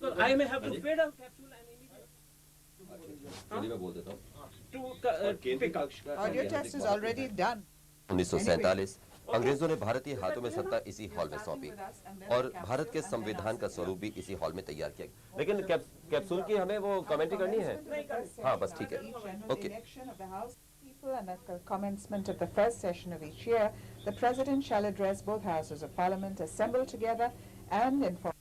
So I may have to feed a capsule and immediately to pick up. Audio test is already done. 1947 अंग्रेजों ने भारतीय हाथों में सत्ता इसी हॉल में सौंपी और भारत के संविधान का स्वरूप भी इसी हॉल में तैयार किया गया। लेकिन कैप्सूल की हमें वो कमेंट्री करनी है। हाँ बस ठीक है। Okay. And at the commencement of the first session of each year, the President shall address both houses of Parliament assembled together and inform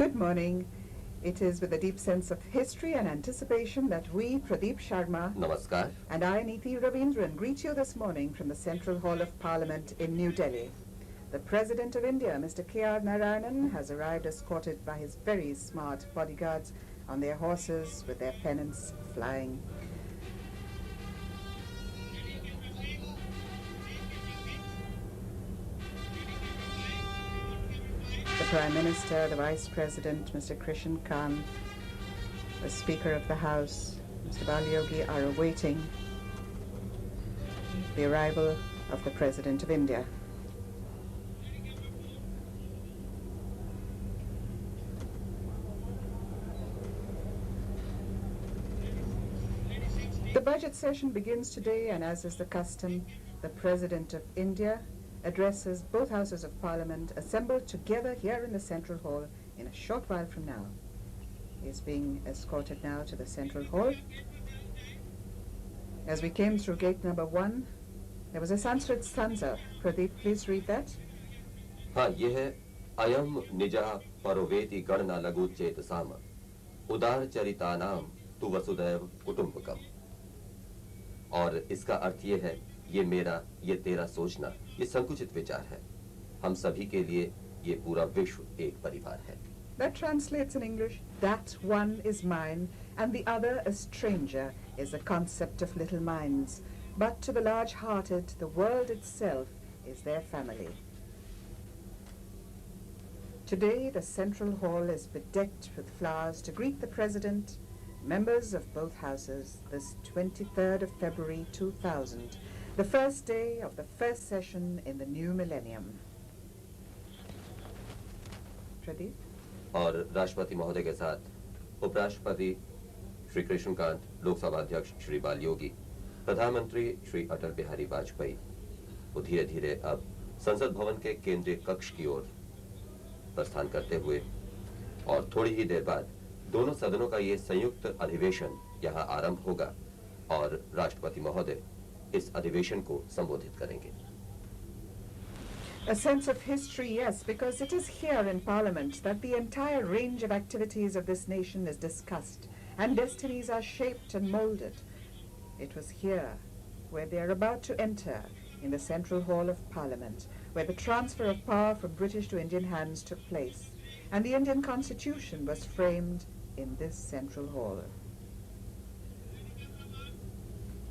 Good morning. It is with a deep sense of history and anticipation that we, Pradeep Sharma, नमस्कार. and I, Niti Ravindran, greet you this morning from the Central Hall of Parliament in New Delhi. The President of India, Mr. K.R. Narayanan, has arrived escorted by his very smart bodyguards on their horses with their pennants flying. The Prime Minister, the Vice President, Mr. Krishan Kant, the Speaker of the House, Mr. Balyogi, are awaiting the arrival of the President of India. The budget session begins today, and as is the custom, the President of India addresses both Houses of Parliament assembled together here in the Central Hall in a short while from now. He is being escorted now to the Central Hall. As we came through gate number 1, there was a Sanskrit stanza. Pradeep, please read that. हाँ, ये है अयम निजा परोवेति गणना लघु चेतसाम उदार चरितानाम तु वसुदैव कुटुंबकम. और इसका अर्थ ये है, ये मेरा, ये तेरा सोचना, ये संकुचित विचार है. हम सभी के लिए ये पूरा विश्व एक परिवार है. That translates in English, that one is mine and the other a stranger, is the concept of little minds. But to the large-hearted, the world itself is their family. Today, the Central Hall is bedecked with flowers to greet the President, members of both houses, this 23rd of February 2000, the first day of the first session in the new millennium. Pradeep? और राष्ट्रपति महोदय के साथ उपराष्ट्रपति श्री कृष्णकांत, लोकसभा अध्यक्ष श्री बालयोगी, प्रधानमंत्री श्री अटल बिहारी वाजपेयी वो धीरे धीरे अब संसद भवन के केंद्रीय कक्ष की ओर प्रस्थान करते हुए और थोड़ी ही देर बाद दोनों सदनों का ये संयुक्त अधिवेशन यहाँ आरंभ होगा और राष्ट्रपति महोदय इस अधिवेशन को संबोधित करेंगे. A sense of history, yes, because it is here in Parliament that the entire range of activities of this nation is discussed and destinies are shaped and molded. It was here where they are about to enter, in the Central Hall of Parliament, where the transfer of power from British to Indian hands took place, and the Indian Constitution was framed in this Central Hall.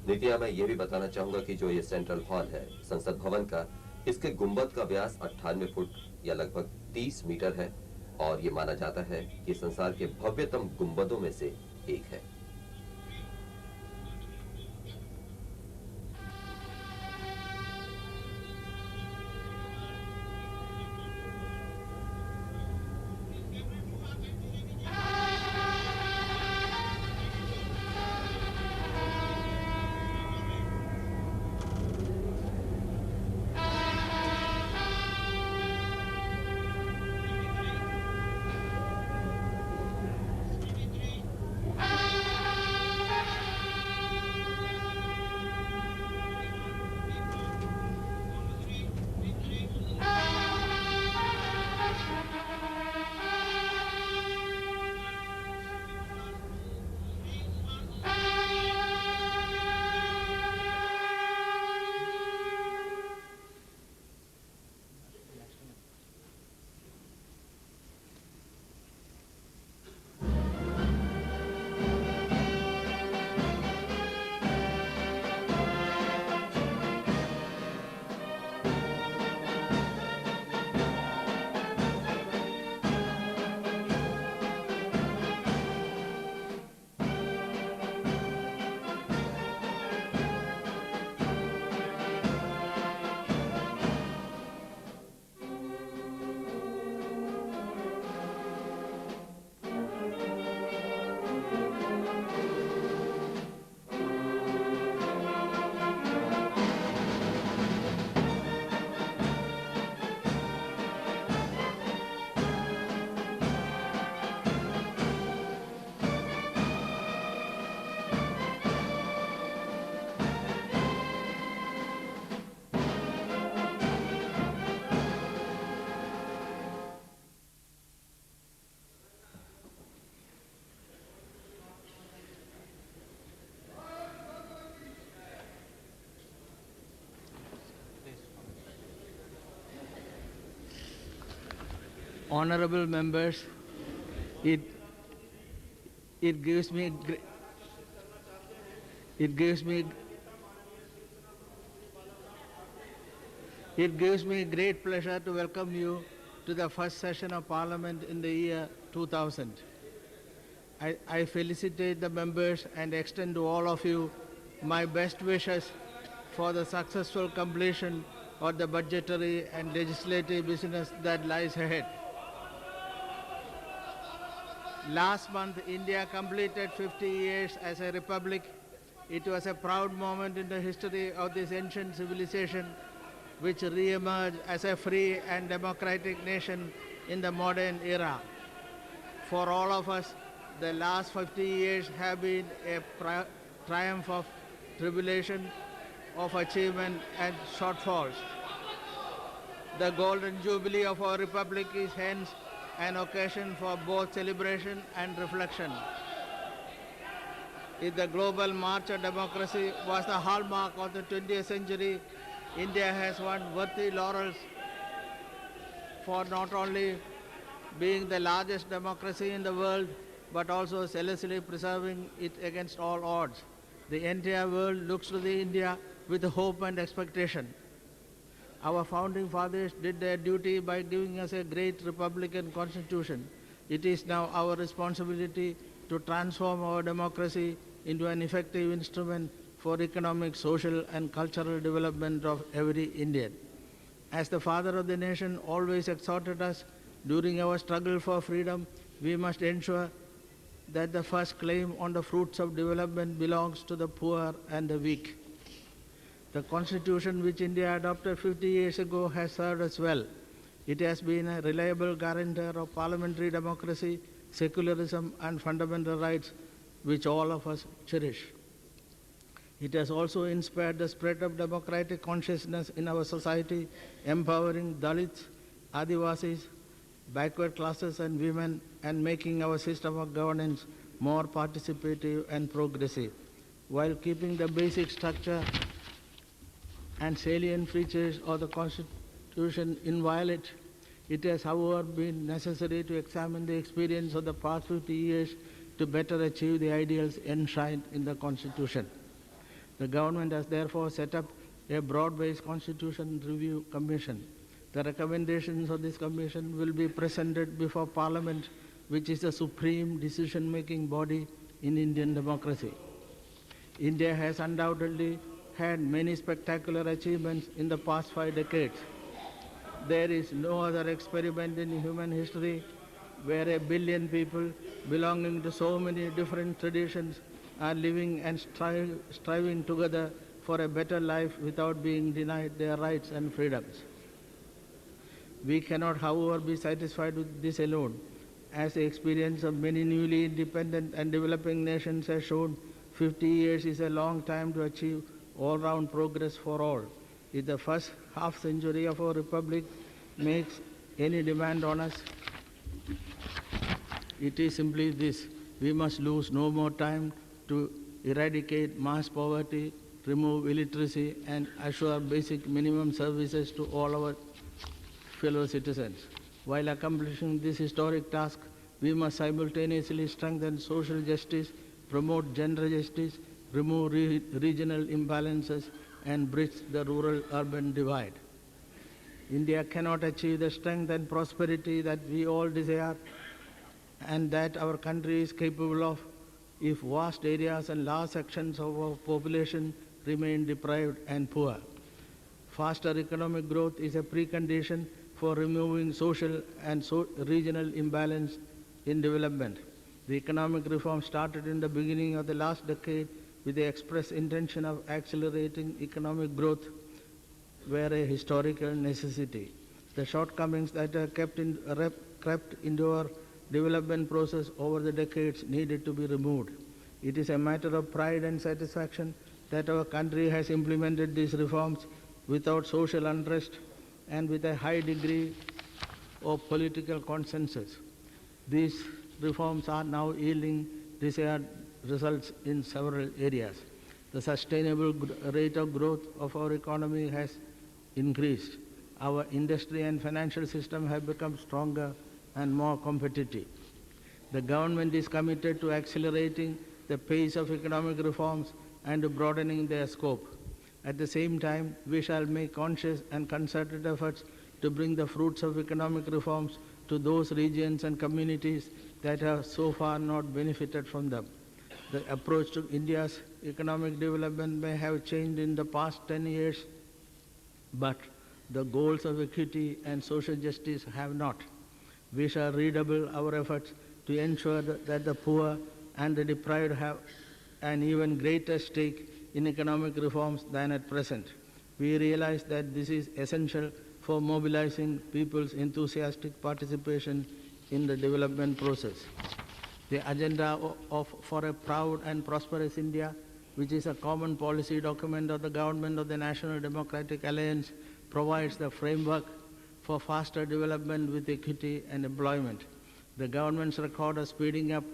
नितिया, मैं ये भी बताना चाहूंगा कि जो ये central hall है संसद भवन का, इसके गुंबद का व्यास 98 फुट या लगभग 30 मीटर है और ये माना जाता है कि संसार के भव्यतम गुंबदों में से एक है. honorable members, it gives me it gives me great pleasure to welcome you to the first session of Parliament in the year 2000. I felicitate the members and extend to all of you my best wishes for the successful completion of the budgetary and legislative business that lies ahead. Last month, India completed 50 years as a republic. It was a proud moment in the history of this ancient civilization, which re-emerged as a free and democratic nation in the modern era. For all of us, the last 50 years have been a triumph of tribulation, of achievement and shortfalls. The golden jubilee of our republic is hence an occasion for both celebration and reflection. If the global march of democracy was the hallmark of the 20th century, India has won worthy laurels for not only being the largest democracy in the world, but also zealously preserving it against all odds. The entire world looks to India with hope and expectation. Our founding fathers did their duty by giving us a great republican constitution. It is now our responsibility to transform our democracy into an effective instrument for economic, social and cultural development of every Indian. As the father of the nation always exhorted us during our struggle for freedom, we must ensure that the first claim on the fruits of development belongs to the poor and the weak. The constitution which India adopted 50 years ago has served us well. It has been a reliable guarantor of parliamentary democracy, secularism and fundamental rights which all of us cherish. It has also inspired the spread of democratic consciousness in our society, empowering Dalits, Adivasis, backward classes and women, and making our system of governance more participative and progressive. While keeping the basic structure and salient features of the Constitution inviolate, it has, however, been necessary to examine the experience of the past 50 years to better achieve the ideals enshrined in the Constitution. The government has therefore set up a broad-based Constitution Review Commission. The recommendations of this commission will be presented before Parliament, which is the supreme decision-making body in Indian democracy. India has undoubtedly had many spectacular achievements in the past 5 decades. There is no other experiment in human history where 1 billion people belonging to so many different traditions are living and striving together for a better life without being denied their rights and freedoms. We cannot, however, be satisfied with this alone. As the experience of many newly independent and developing nations has shown, 50 years is a long time to achieve all-round progress for all. If the first half-century of our republic makes any demand on us, it is simply this: we must lose no more time to eradicate mass poverty, remove illiteracy, and assure basic minimum services to all our fellow citizens. While accomplishing this historic task, we must simultaneously strengthen social justice, promote gender justice, remove regional imbalances, and bridge the rural-urban divide. India cannot achieve the strength and prosperity that we all desire and that our country is capable of if vast areas and large sections of our population remain deprived and poor. Faster economic growth is a precondition for removing social and regional imbalance in development. The economic reform started in the beginning of the last decade with the express intention of accelerating economic growth were a historical necessity. The shortcomings that have crept into our development process over the decades needed to be removed. It is a matter of pride and satisfaction that our country has implemented these reforms without social unrest and with a high degree of political consensus. These reforms are now yielding desired results in several areas. The sustainable rate of growth of our economy has increased. Our industry and financial system have become stronger, and more competitive. The government is committed to accelerating the pace of economic reforms and to broadening their scope. At the same time, we shall make conscious and concerted efforts to bring the fruits of economic reforms to those regions and communities that have so far not benefited from them. The approach to India's economic development may have changed in the past 10 years, but the goals of equity and social justice have not. We shall redouble our efforts to ensure that the poor and the deprived have an even greater stake in economic reforms than at present. We realize that this is essential for mobilizing people's enthusiastic participation in the development process. The agenda for a proud and prosperous India, which is a common policy document of the government of the National Democratic Alliance, provides the framework for faster development with equity and employment. The government's record of speeding up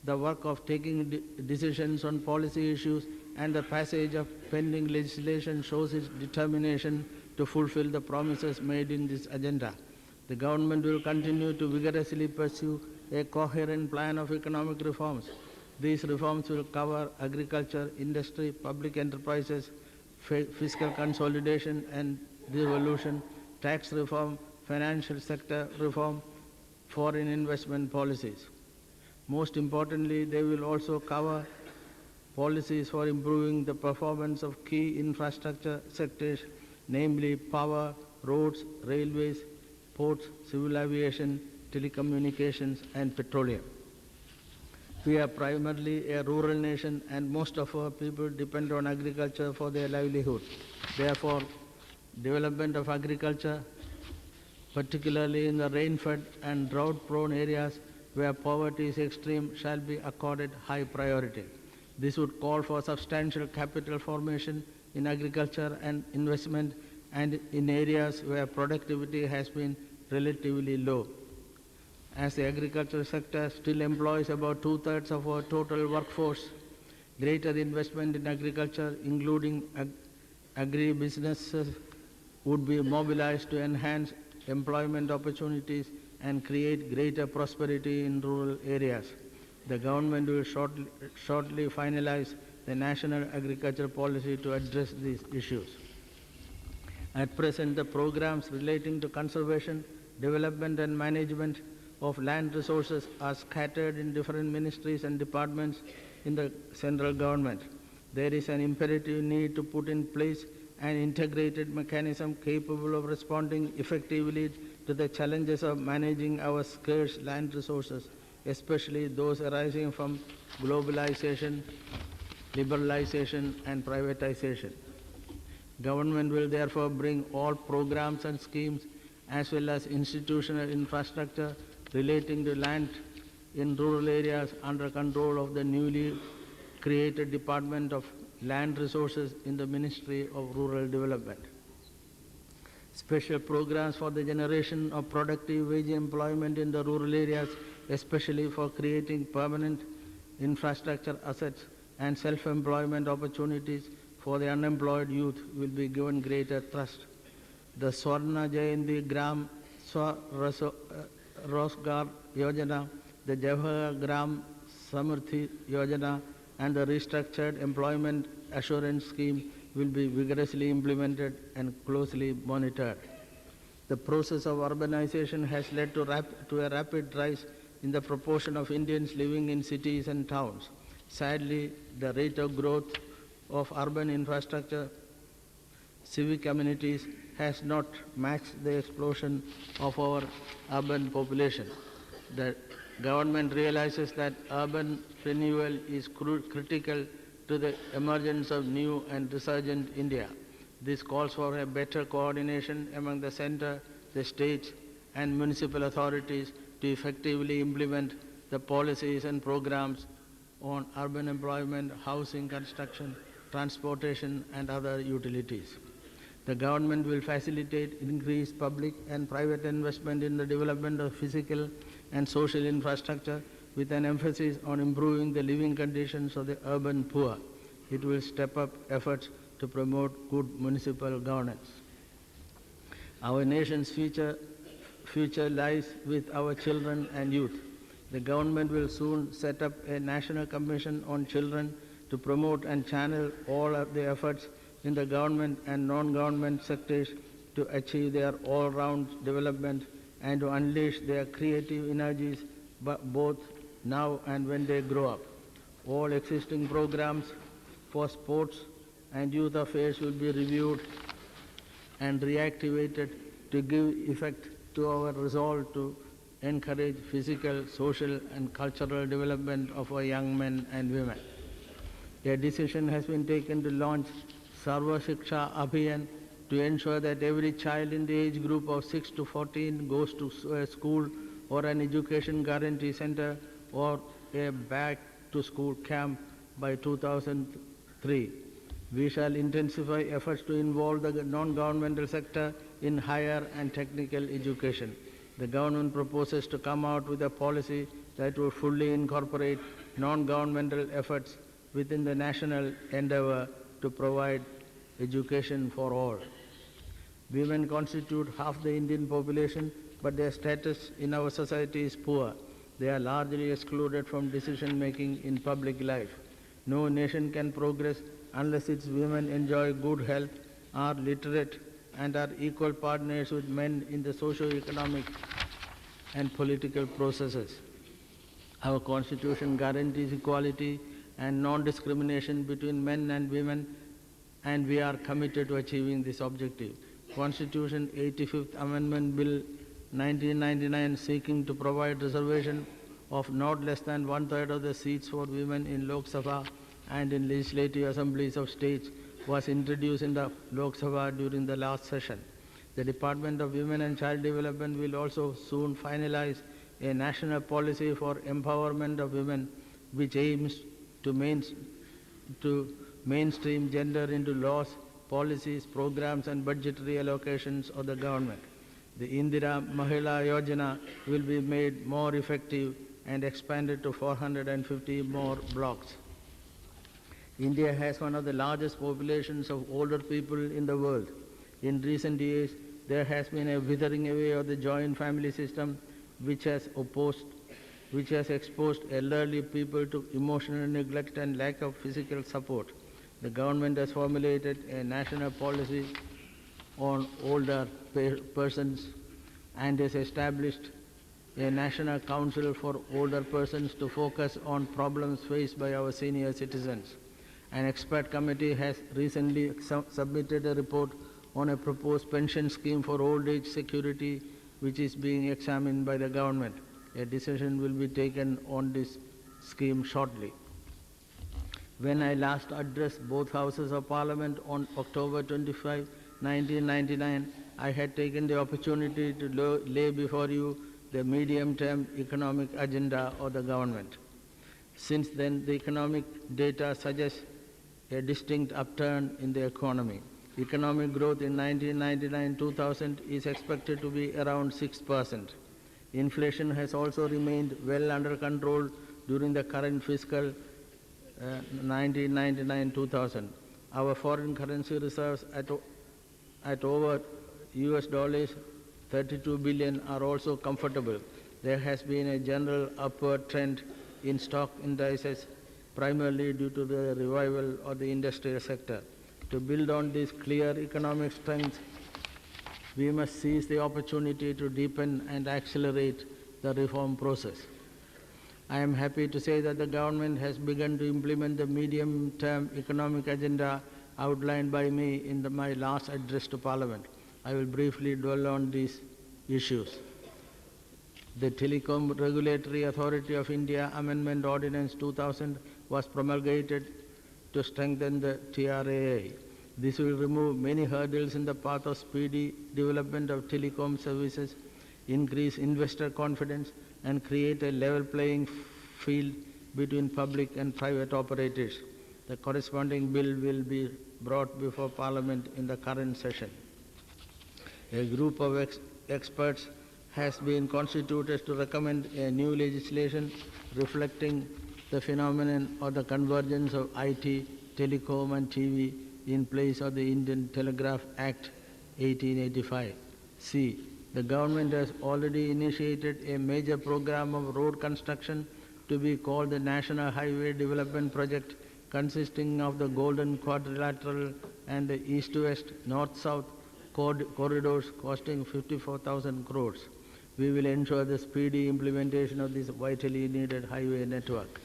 the work of taking decisions on policy issues and the passage of pending legislation shows its determination to fulfill the promises made in this agenda. The government will continue to vigorously pursue a coherent plan of economic reforms. These reforms will cover agriculture, industry, public enterprises, fiscal consolidation and devolution, tax reform, financial sector reform, foreign investment policies. Most importantly, they will also cover policies for improving the performance of key infrastructure sectors, namely power, roads, railways, ports, civil aviation, telecommunications, and petroleum. We are primarily a rural nation and most of our people depend on agriculture for their livelihood. Therefore, development of agriculture, particularly in the rain-fed and drought-prone areas where poverty is extreme, shall be accorded high priority. This would call for substantial capital formation in agriculture and investment and in areas where productivity has been relatively low. As the agricultural sector still employs about 2/3 of our total workforce, greater investment in agriculture, including agri-businesses, would be mobilized to enhance employment opportunities and create greater prosperity in rural areas. The government will shortly finalize the national agriculture policy to address these issues. At present, the programs relating to conservation, development and management of land resources are scattered in different ministries and departments in the central government. There is an imperative need to put in place an integrated mechanism capable of responding effectively to the challenges of managing our scarce land resources, especially those arising from globalization, liberalization and privatization. Government will therefore bring all programs and schemes as well as institutional infrastructure relating to land in rural areas under control of the newly created Department of Land Resources in the Ministry of Rural Development. Special programs for the generation of productive wage employment in the rural areas, especially for creating permanent infrastructure assets and self-employment opportunities for the unemployed youth, will be given greater thrust. The Swarna Jayanti Gram Rosgar Yojana, the Jawahar Gram Samriddhi Yojana, and the restructured employment assurance scheme will be vigorously implemented and closely monitored. The process of urbanization has led to a rapid rise in the proportion of Indians living in cities and towns. Sadly, the rate of growth of urban infrastructure, civic amenities has not matched the explosion of our urban population. The government realizes that urban renewal is critical to the emergence of new and resurgent India. This calls for a better coordination among the centre, the states and municipal authorities to effectively implement the policies and programs on urban employment, housing construction, transportation and other utilities. The government will facilitate increased public and private investment in the development of physical and social infrastructure with an emphasis on improving the living conditions of the urban poor. It will step up efforts to promote good municipal governance. Our nation's future lies with our children and youth. The government will soon set up a national commission on children to promote and channel all of the efforts in the government and non-government sectors to achieve their all-round development and to unleash their creative energies both now and when they grow up. All existing programs for sports and youth affairs will be reviewed and reactivated to give effect to our resolve to encourage physical, social and cultural development of our young men and women. A decision has been taken to launch Sarva Shiksha Abhiyan to ensure that every child in the age group of 6 to 14 goes to a school or an education guarantee center or a back-to-school camp by 2003. We shall intensify efforts to involve the non-governmental sector in higher and technical education. The government proposes to come out with a policy that will fully incorporate non-governmental efforts within the national endeavor to provide education for all. Women constitute half the Indian population, but their status in our society is poor. They are largely excluded from decision-making in public life. No nation can progress unless its women enjoy good health, are literate, and are equal partners with men in the socio-economic and political processes. Our Constitution guarantees equality and non-discrimination between men and women, and we are committed to achieving this objective. Constitution 85th Amendment Bill 1999 seeking to provide reservation of not less than one-third of the seats for women in Lok Sabha and in legislative assemblies of states was introduced in the Lok Sabha during the last session. The Department of Women and Child Development will also soon finalize a national policy for empowerment of women which aims to mainstream gender into laws, policies, programs and budgetary allocations of the government. The Indira Mahila Yojana will be made more effective and expanded to 450 more blocks. India has one of the largest populations of older people in the world. In recent years, there has been a withering away of the joint family system which has exposed elderly people to emotional neglect and lack of physical support. The government has formulated a national policy on older persons and has established a national council for older persons to focus on problems faced by our senior citizens. An expert committee has recently submitted a report on a proposed pension scheme for old age security which is being examined by the government. A decision will be taken on this scheme shortly. When I last addressed both houses of Parliament on October 25, 1999, I had taken the opportunity to lay before you the medium-term economic agenda of the government. Since then, the economic data suggests a distinct upturn in the economy. Economic growth in 1999-2000 is expected to be around 6%. Inflation has also remained well under control during the current fiscal 1999-2000. Our foreign currency reserves at over $32 billion are also comfortable. There has been a general upward trend in stock indices, primarily due to the revival of the industrial sector. To build on this clear economic strength, we must seize the opportunity to deepen and accelerate the reform process. I am happy to say that the government has begun to implement the medium-term economic agenda outlined by me in my last address to Parliament. I will briefly dwell on these issues. The Telecom Regulatory Authority of India Amendment Ordinance 2000 was promulgated to strengthen the TRAI. This will remove many hurdles in the path of speedy development of telecom services, increase investor confidence, and create a level playing field between public and private operators. The corresponding bill will be brought before Parliament in the current session. A group of experts has been constituted to recommend a new legislation reflecting the phenomenon of the convergence of IT, telecom and TV in place of the Indian Telegraph Act 1885. C. The government has already initiated a major program of road construction to be called the National Highway Development Project, consisting of the Golden Quadrilateral and the east-west, north-south corridors costing 54,000 crores. We will ensure the speedy implementation of this vitally needed highway network.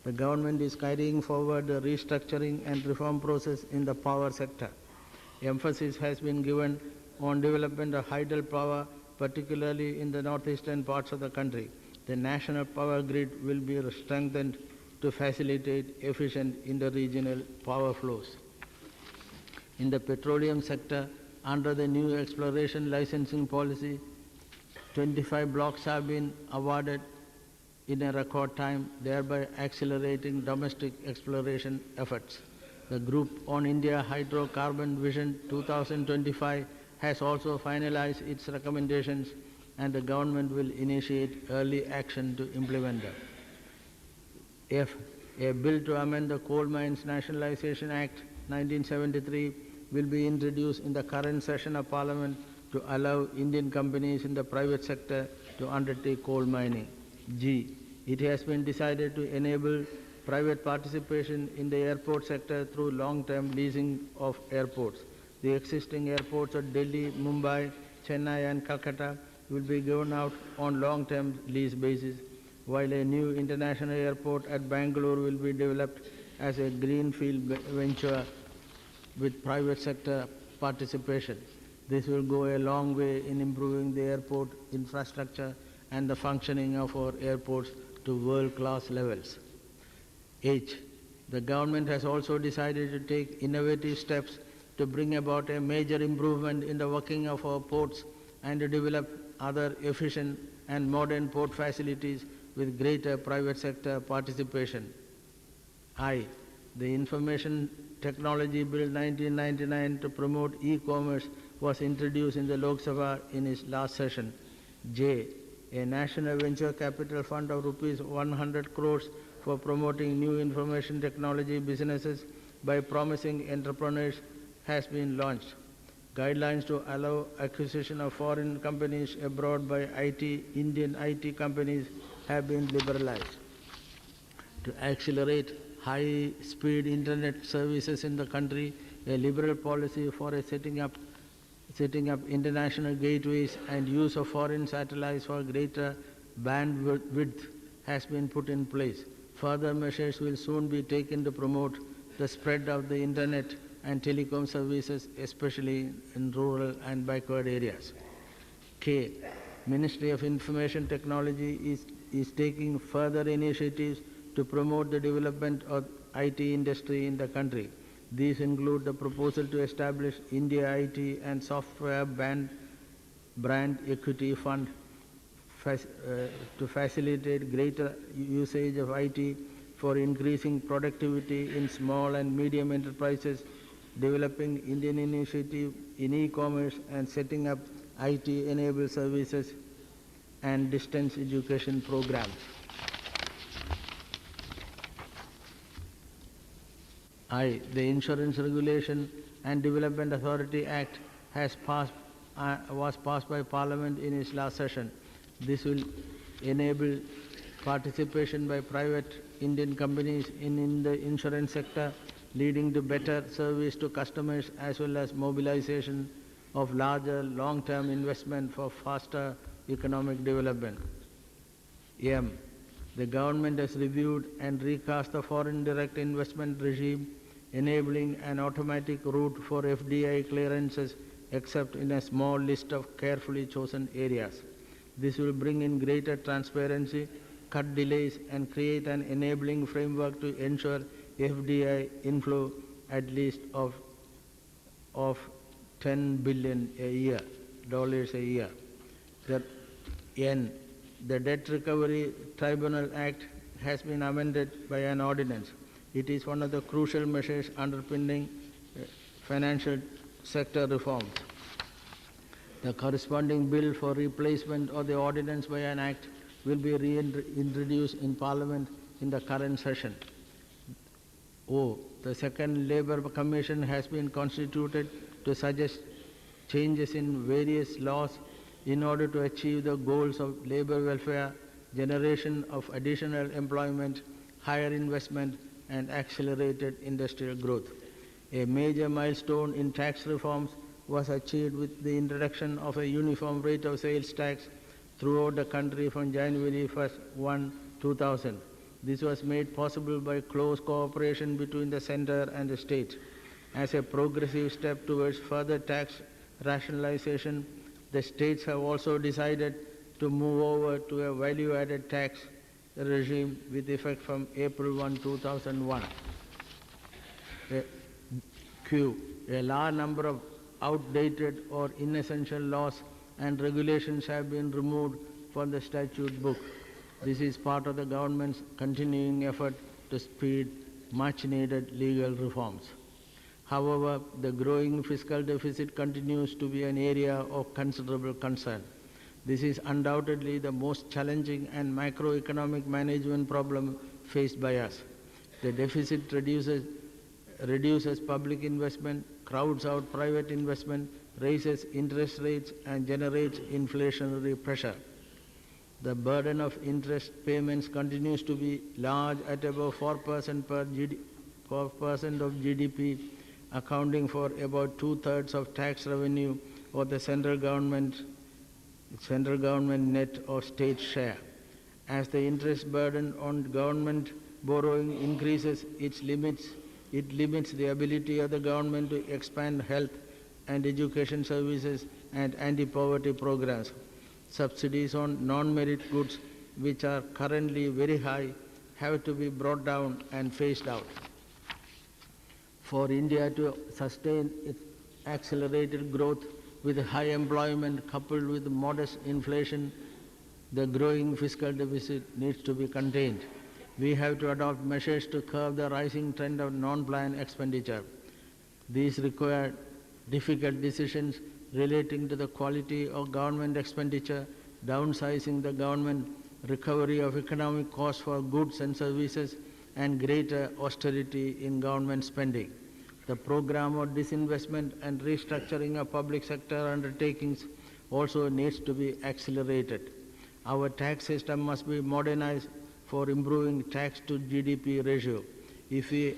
The government is carrying forward the restructuring and reform process in the power sector. Emphasis has been given on development of hydel power, particularly in the northeastern parts of the country. The national power grid will be strengthened to facilitate efficient interregional power flows. In the petroleum sector, under the new exploration licensing policy, 25 blocks have been awarded in a record time, thereby accelerating domestic exploration efforts. The Group on India Hydrocarbon Vision 2025 has also finalized its recommendations, and the government will initiate early action to implement them. If a bill to amend the Coal Mines Nationalization Act 1973 will be introduced in the current session of Parliament to allow Indian companies in the private sector to undertake coal mining. G. It has been decided to enable private participation in the airport sector through long-term leasing of airports. The existing airports of Delhi, Mumbai, Chennai and Calcutta will be given out on long-term lease basis, while a new international airport at Bangalore will be developed as a greenfield venture with private sector participation. This will go a long way in improving the airport infrastructure and the functioning of our airports to world-class levels. H. The government has also decided to take innovative steps to bring about a major improvement in the working of our ports and to develop other efficient and modern port facilities with greater private sector participation. I. The Information Technology Bill 1999 to promote e-commerce was introduced in the Lok Sabha in its last session. J. A National Venture Capital Fund of Rs 100 crores for promoting new information technology businesses by promising entrepreneurs has been launched. Guidelines to allow acquisition of foreign companies abroad by Indian IT companies have been liberalized. To accelerate high-speed internet services in the country, a liberal policy for setting up international gateways and use of foreign satellites for greater bandwidth has been put in place. Further measures will soon be taken to promote the spread of the internet and telecom services, especially in rural and backward areas. K. Ministry of Information Technology is taking further initiatives to promote the development of IT industry in the country. These include the proposal to establish India IT and Software Brand Equity Fund to facilitate greater usage of IT for increasing productivity in small and medium enterprises, developing Indian initiative in e-commerce and setting up IT-enabled services and distance education programs. I. The Insurance Regulation and Development Authority Act was passed by Parliament in its last session. This will enable participation by private Indian companies in the insurance sector, leading to better service to customers as well as mobilization of larger long-term investment for faster economic development. M. The government has reviewed and recast the foreign direct investment regime, enabling an automatic route for FDI clearances except in a small list of carefully chosen areas. This will bring in greater transparency, cut delays and create an enabling framework to ensure FDI inflow at least of $10 billion a year. The Debt Recovery Tribunal Act has been amended by an ordinance. It is one of the crucial measures underpinning financial sector reforms. The corresponding bill for replacement of the ordinance by an act will be reintroduced in Parliament in the current session. O. The second Labour Commission has been constituted to suggest changes in various laws in order to achieve the goals of labor welfare, generation of additional employment, higher investment, and accelerated industrial growth. A major milestone in tax reforms was achieved with the introduction of a uniform rate of sales tax throughout the country from January 1, 2000. This was made possible by close cooperation between the center and the state. As a progressive step towards further tax rationalization, the states have also decided to move over to a value-added tax regime with effect from April 1, 2001. A large number of outdated or inessential laws and regulations have been removed from the statute book. This is part of the government's continuing effort to speed much-needed legal reforms. However, the growing fiscal deficit continues to be an area of considerable concern. This is undoubtedly the most challenging and macroeconomic management problem faced by us. The deficit reduces public investment, crowds out private investment, raises interest rates, and generates inflationary pressure. The burden of interest payments continues to be large at about 4% of GDP, accounting for about 2/3 of tax revenue of the central government net or state share. As the interest burden on government borrowing increases, it limits the ability of the government to expand health and education services and anti-poverty programs. Subsidies on non-merit goods, which are currently very high, have to be brought down and phased out. For India to sustain its accelerated growth with high employment coupled with modest inflation, the growing fiscal deficit needs to be contained. We have to adopt measures to curb the rising trend of non-planned expenditure. These require difficult decisions relating to the quality of government expenditure, downsizing the government, recovery of economic costs for goods and services, and greater austerity in government spending. The program of disinvestment and restructuring of public sector undertakings also needs to be accelerated. Our tax system must be modernized for improving tax to GDP ratio. If we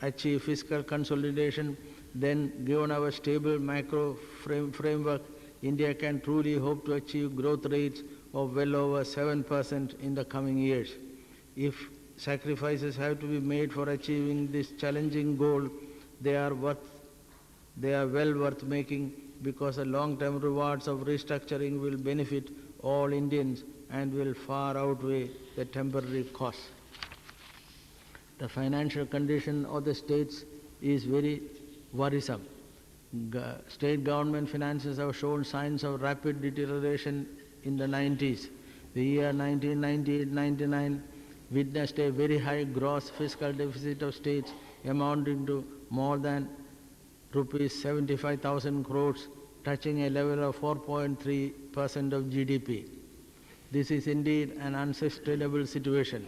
achieve fiscal consolidation, then given our stable macro framework, India can truly hope to achieve growth rates of well over 7% in the coming years. If sacrifices have to be made for achieving this challenging goal, they are well worth making, because the long-term rewards of restructuring will benefit all Indians and will far outweigh the temporary costs. The financial condition of the states is very worrisome. State government finances have shown signs of rapid deterioration in the 90s. The year 1998-99 witnessed a very high gross fiscal deficit of states amounting to more than rupees 75,000 crores, touching a level of 4.3% of GDP. This is indeed an unsustainable situation.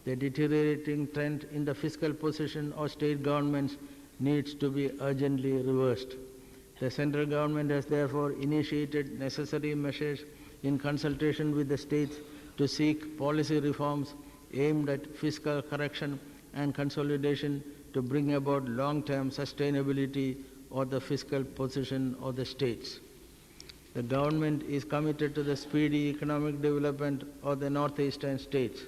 The deteriorating trend in the fiscal position of state governments needs to be urgently reversed. The central government has therefore initiated necessary measures in consultation with the states to seek policy reforms aimed at fiscal correction and consolidation to bring about long-term sustainability of the fiscal position of the states. The government is committed to the speedy economic development of the northeastern states.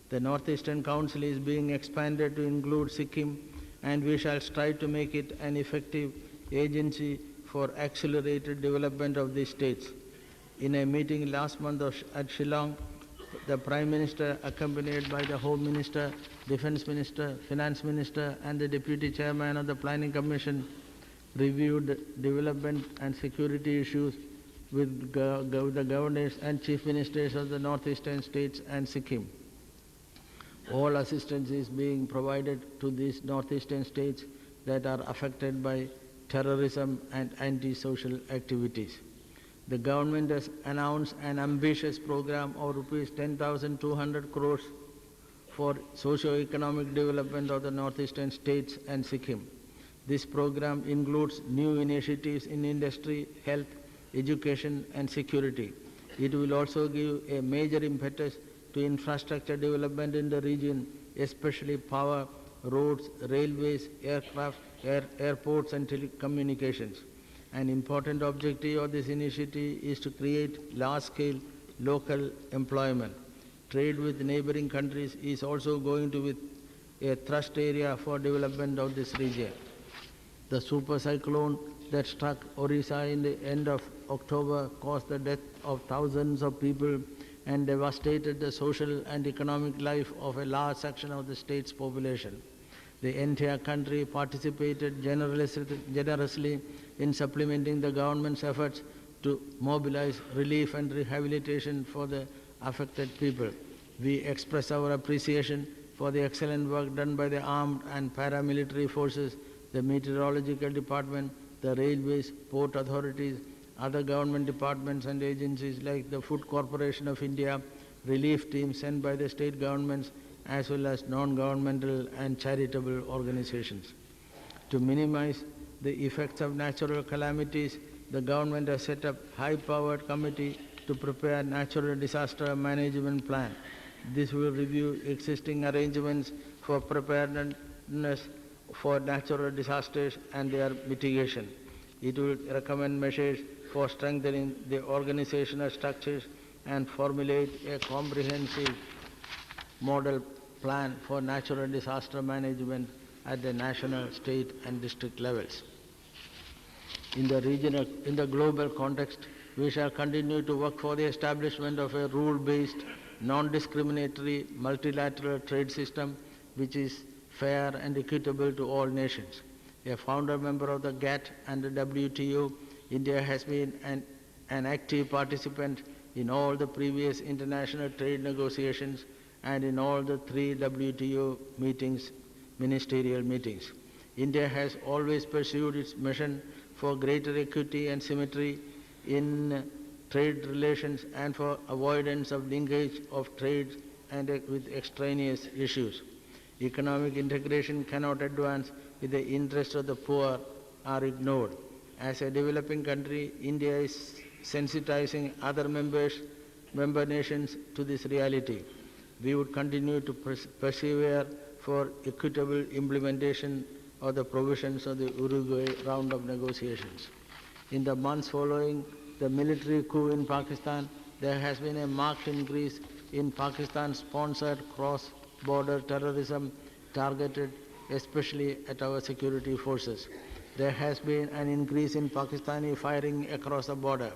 The Northeastern Council is being expanded to include Sikkim, and we shall strive to make it an effective agency for accelerated development of these states. In a meeting last month at Shillong, the Prime Minister, accompanied by the Home Minister, Defence Minister, Finance Minister, and the Deputy Chairman of the Planning Commission, reviewed development and security issues with the governors and chief ministers of the northeastern states and Sikkim. All assistance is being provided to these northeastern states that are affected by terrorism and anti-social activities. The government has announced an ambitious program of rupees 10,200 crores for socio-economic development of the northeastern states and Sikkim. This program includes new initiatives in industry, health, education and security. It will also give a major impetus to infrastructure development in the region, especially power, roads, railways, aircraft, airports and telecommunications. An important objective of this initiative is to create large-scale local employment. Trade with neighboring countries is also going to be a thrust area for development of this region. The super cyclone that struck Orissa in the end of October caused the death of thousands of people and devastated the social and economic life of a large section of the state's population. The entire country participated generously in supplementing the government's efforts to mobilize relief and rehabilitation for the affected people. We express our appreciation for the excellent work done by the armed and paramilitary forces, the meteorological department, the railways, port authorities, other government departments and agencies like the Food Corporation of India, relief teams sent by the state governments, as well as non-governmental and charitable organizations. To minimize the effects of natural calamities, the government has set up a high-powered committee to prepare natural disaster management plan. This will review existing arrangements for preparedness for natural disasters and their mitigation. It will recommend measures for strengthening the organizational structures and formulate a comprehensive model plan for natural disaster management at the national, state and district levels. In the global context, we shall continue to work for the establishment of a rule-based, non-discriminatory, multilateral trade system which is fair and equitable to all nations. A founder member of the GATT and the WTO, India has been an active participant in all the previous international trade negotiations and in all the 3 WTO ministerial meetings. India has always pursued its mission for greater equity and symmetry in trade relations and for avoidance of linkage of trade and with extraneous issues. Economic integration cannot advance if the interests of the poor are ignored. As a developing country, India is sensitizing other member nations to this reality. We would continue to persevere for equitable implementation of the provisions of the Uruguay round of negotiations. In the months following the military coup in Pakistan, there has been a marked increase in Pakistan-sponsored cross-border terrorism targeted especially at our security forces. There has been an increase in Pakistani firing across the border.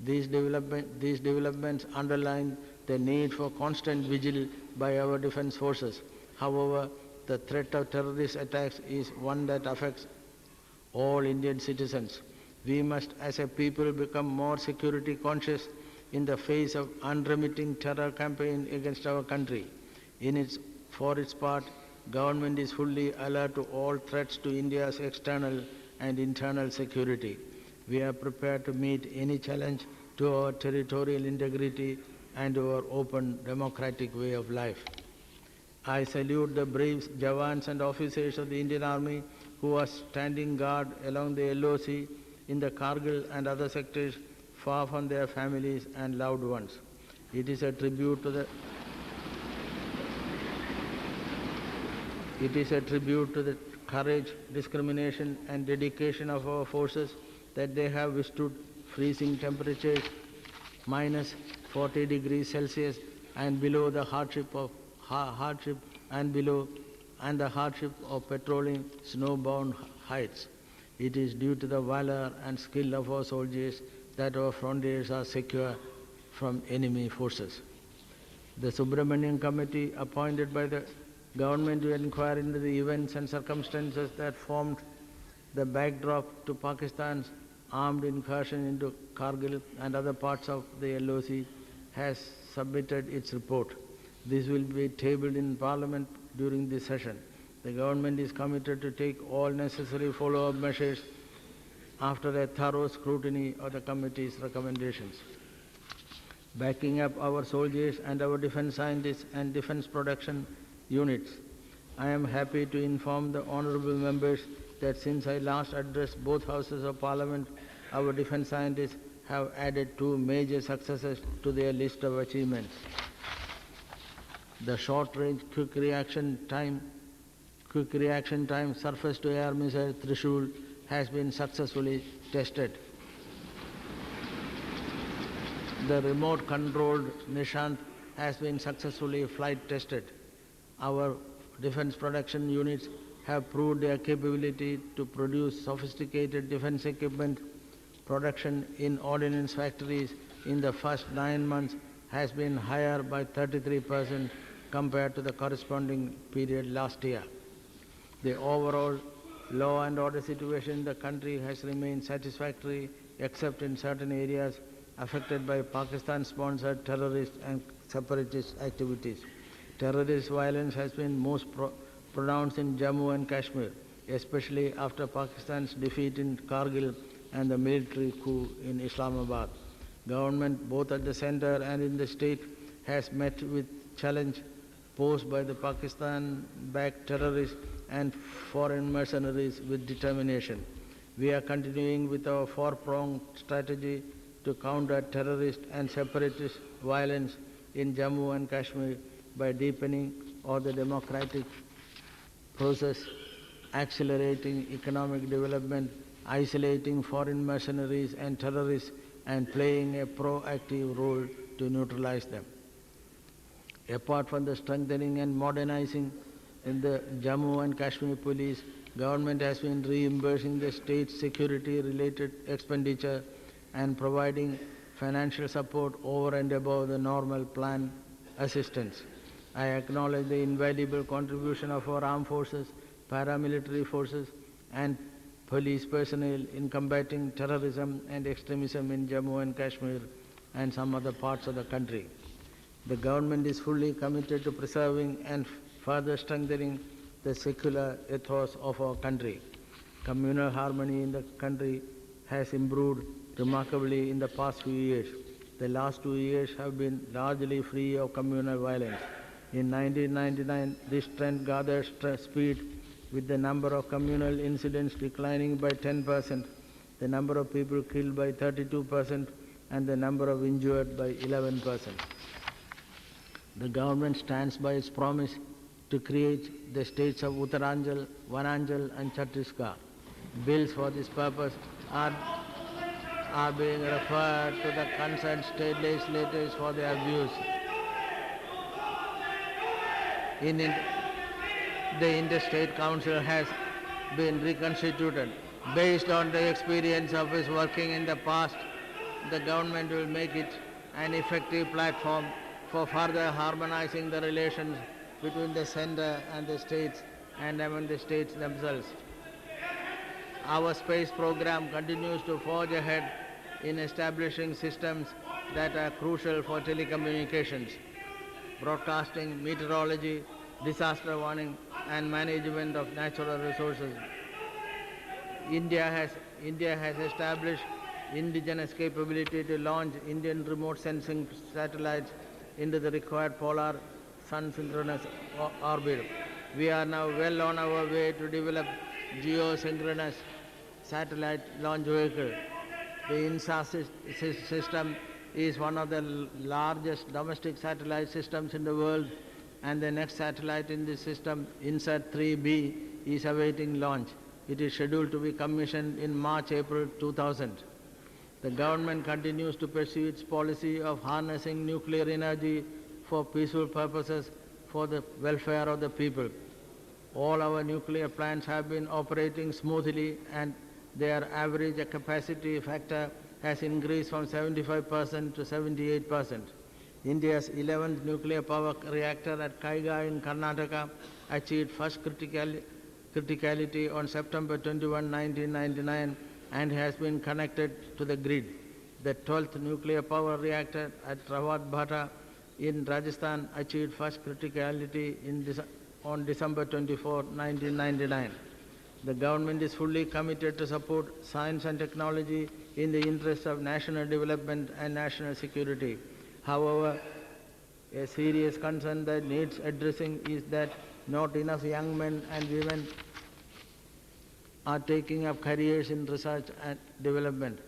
These developments underline the need for constant vigil by our defense forces. However, the threat of terrorist attacks is one that affects all Indian citizens. We must, as a people, become more security conscious in the face of unremitting terror campaign against our country. For its part, government is fully alert to all threats to India's external and internal security. We are prepared to meet any challenge to our territorial integrity and to our open democratic way of life. I salute the brave Jawans and officers of the Indian Army who are standing guard along the LOC in the Kargil and other sectors far from their families and loved ones. It is a tribute to the courage, discrimination and dedication of our forces that they have withstood freezing temperatures, minus 40 degrees Celsius and below the hardship of patrolling snowbound heights. It is due to the valor and skill of our soldiers that our frontiers are secure from enemy forces. The Subramanian Committee appointed by the government to inquire into the events and circumstances that formed the backdrop to Pakistan's armed incursion into Kargil and other parts of the LOC has submitted its report. This will be tabled in Parliament during this session. The government is committed to take all necessary follow-up measures after a thorough scrutiny of the committee's recommendations. Backing up our soldiers and our defense scientists and defense production units, I am happy to inform the honorable members that since I last addressed both houses of Parliament, our defense scientists have added two major successes to their list of achievements. The short-range quick reaction time surface-to-air missile Trishul has been successfully tested. The remote-controlled Nishant has been successfully flight tested. Our defense production units have proved their capability to produce sophisticated defense equipment. Production in ordnance factories in the first 9 months has been higher by 33% compared to the corresponding period last year. The overall law and order situation in the country has remained satisfactory except in certain areas affected by Pakistan-sponsored terrorist and separatist activities. Terrorist violence has been most pronounced in Jammu and Kashmir, especially after Pakistan's defeat in Kargil and the military coup in Islamabad. Government, both at the center and in the state, has met with challenge posed by the Pakistan-backed terrorists and foreign mercenaries with determination. We are continuing with our four-pronged strategy to counter terrorist and separatist violence in Jammu and Kashmir by deepening all the democratic process, accelerating economic development, isolating foreign mercenaries and terrorists, and playing a proactive role to neutralize them. Apart from the strengthening and modernizing in the Jammu and Kashmir police, government has been reimbursing the state's security-related expenditure and providing financial support over and above the normal planned assistance. I acknowledge the invaluable contribution of our armed forces, paramilitary forces, and police personnel in combating terrorism and extremism in Jammu and Kashmir and some other parts of the country. The government is fully committed to preserving and further strengthening the secular ethos of our country. Communal harmony in the country has improved remarkably in the past few years. The last 2 years have been largely free of communal violence. In 1999, this trend gathered speed with the number of communal incidents declining by 10%, the number of people killed by 32%, and the number of injured by 11%. The government stands by its promise to create the states of Uttaranchal, Vananchal and Chhattisgarh. Bills for this purpose are being referred to the concerned state legislators for their views. The Interstate Council has been reconstituted. Based on the experience of its working in the past, the government will make it an effective platform for further harmonizing the relations between the center and the states and among the states themselves. Our space program continues to forge ahead in establishing systems that are crucial for telecommunications, broadcasting, meteorology, disaster warning, and management of natural resources. India has established indigenous capability to launch Indian remote sensing satellites into the required polar sun-synchronous orbit. We are now well on our way to develop geosynchronous satellite launch vehicle. The INSA system is one of the largest domestic satellite systems in the world, and the next satellite in this system, INSAT 3B, is awaiting launch. It is scheduled to be commissioned in March-April 2000. The government continues to pursue its policy of harnessing nuclear energy for peaceful purposes for the welfare of the people. All our nuclear plants have been operating smoothly, and their average capacity factor has increased from 75% to 78%. India's 11th nuclear power reactor at Kaiga in Karnataka achieved first criticality on September 21, 1999 and has been connected to the grid. The 12th nuclear power reactor at Rawat Bhata in Rajasthan achieved first criticality on December 24, 1999. The government is fully committed to support science and technology in the interest of national development and national security. However, a serious concern that needs addressing is that not enough young men and women are taking up careers in research and development.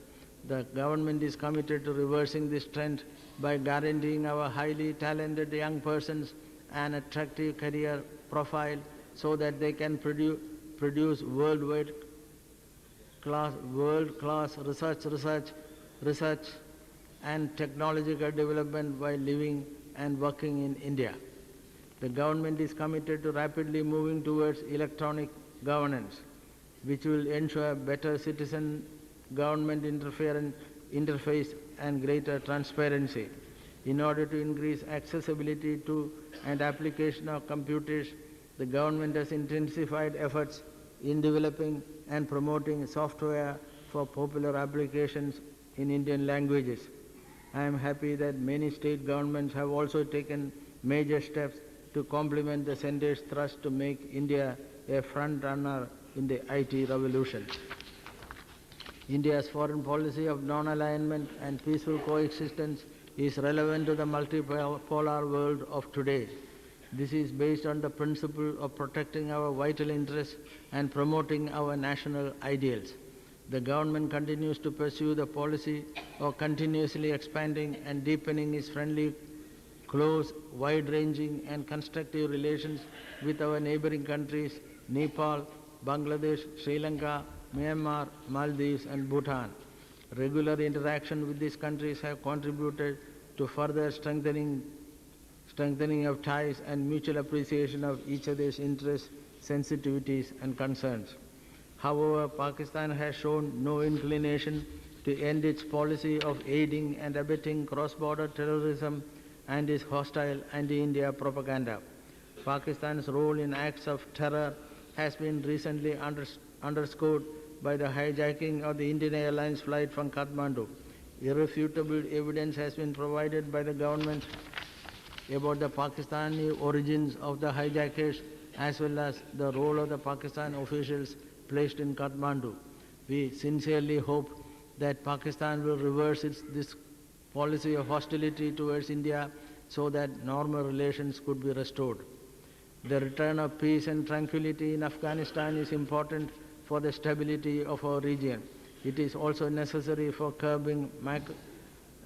The government is committed to reversing this trend by guaranteeing our highly talented young persons an attractive career profile so that they can produce world-class research and technological development while living and working in India. The government is committed to rapidly moving towards electronic governance, which will ensure better citizen-government interface and greater transparency. In order to increase accessibility to and application of computers, the government has intensified efforts in developing and promoting software for popular applications in Indian languages. I am happy that many state governments have also taken major steps to complement the Centre's thrust to make India a front runner in the IT revolution. India's foreign policy of non-alignment and peaceful coexistence is relevant to the multipolar world of today. This is based on the principle of protecting our vital interests and promoting our national ideals. The government continues to pursue the policy of continuously expanding and deepening its friendly, close, wide-ranging and constructive relations with our neighboring countries, Nepal, Bangladesh, Sri Lanka, Myanmar, Maldives and Bhutan. Regular interaction with these countries have contributed to further strengthening of ties and mutual appreciation of each other's interests, sensitivities and concerns. However, Pakistan has shown no inclination to end its policy of aiding and abetting cross-border terrorism and its hostile anti-India propaganda. Pakistan's role in acts of terror has been recently underscored by the hijacking of the Indian Airlines flight from Kathmandu. Irrefutable evidence has been provided by the government about the Pakistani origins of the hijackers as well as the role of the Pakistan officials placed in Kathmandu. We sincerely hope that Pakistan will reverse this policy of hostility towards India so that normal relations could be restored. The return of peace and tranquility in Afghanistan is important for the stability of our region. It is also necessary for curbing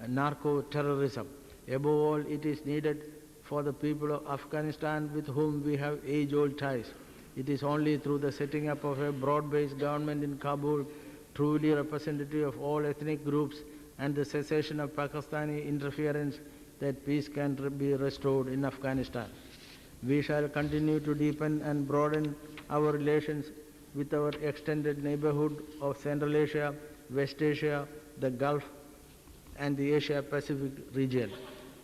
narco-terrorism. Above all, it is needed for the people of Afghanistan with whom we have age-old ties. It is only through the setting up of a broad-based government in Kabul, truly representative of all ethnic groups, and the cessation of Pakistani interference that peace can be restored in Afghanistan. We shall continue to deepen and broaden our relations with our extended neighborhood of Central Asia, West Asia, the Gulf, and the Asia-Pacific region.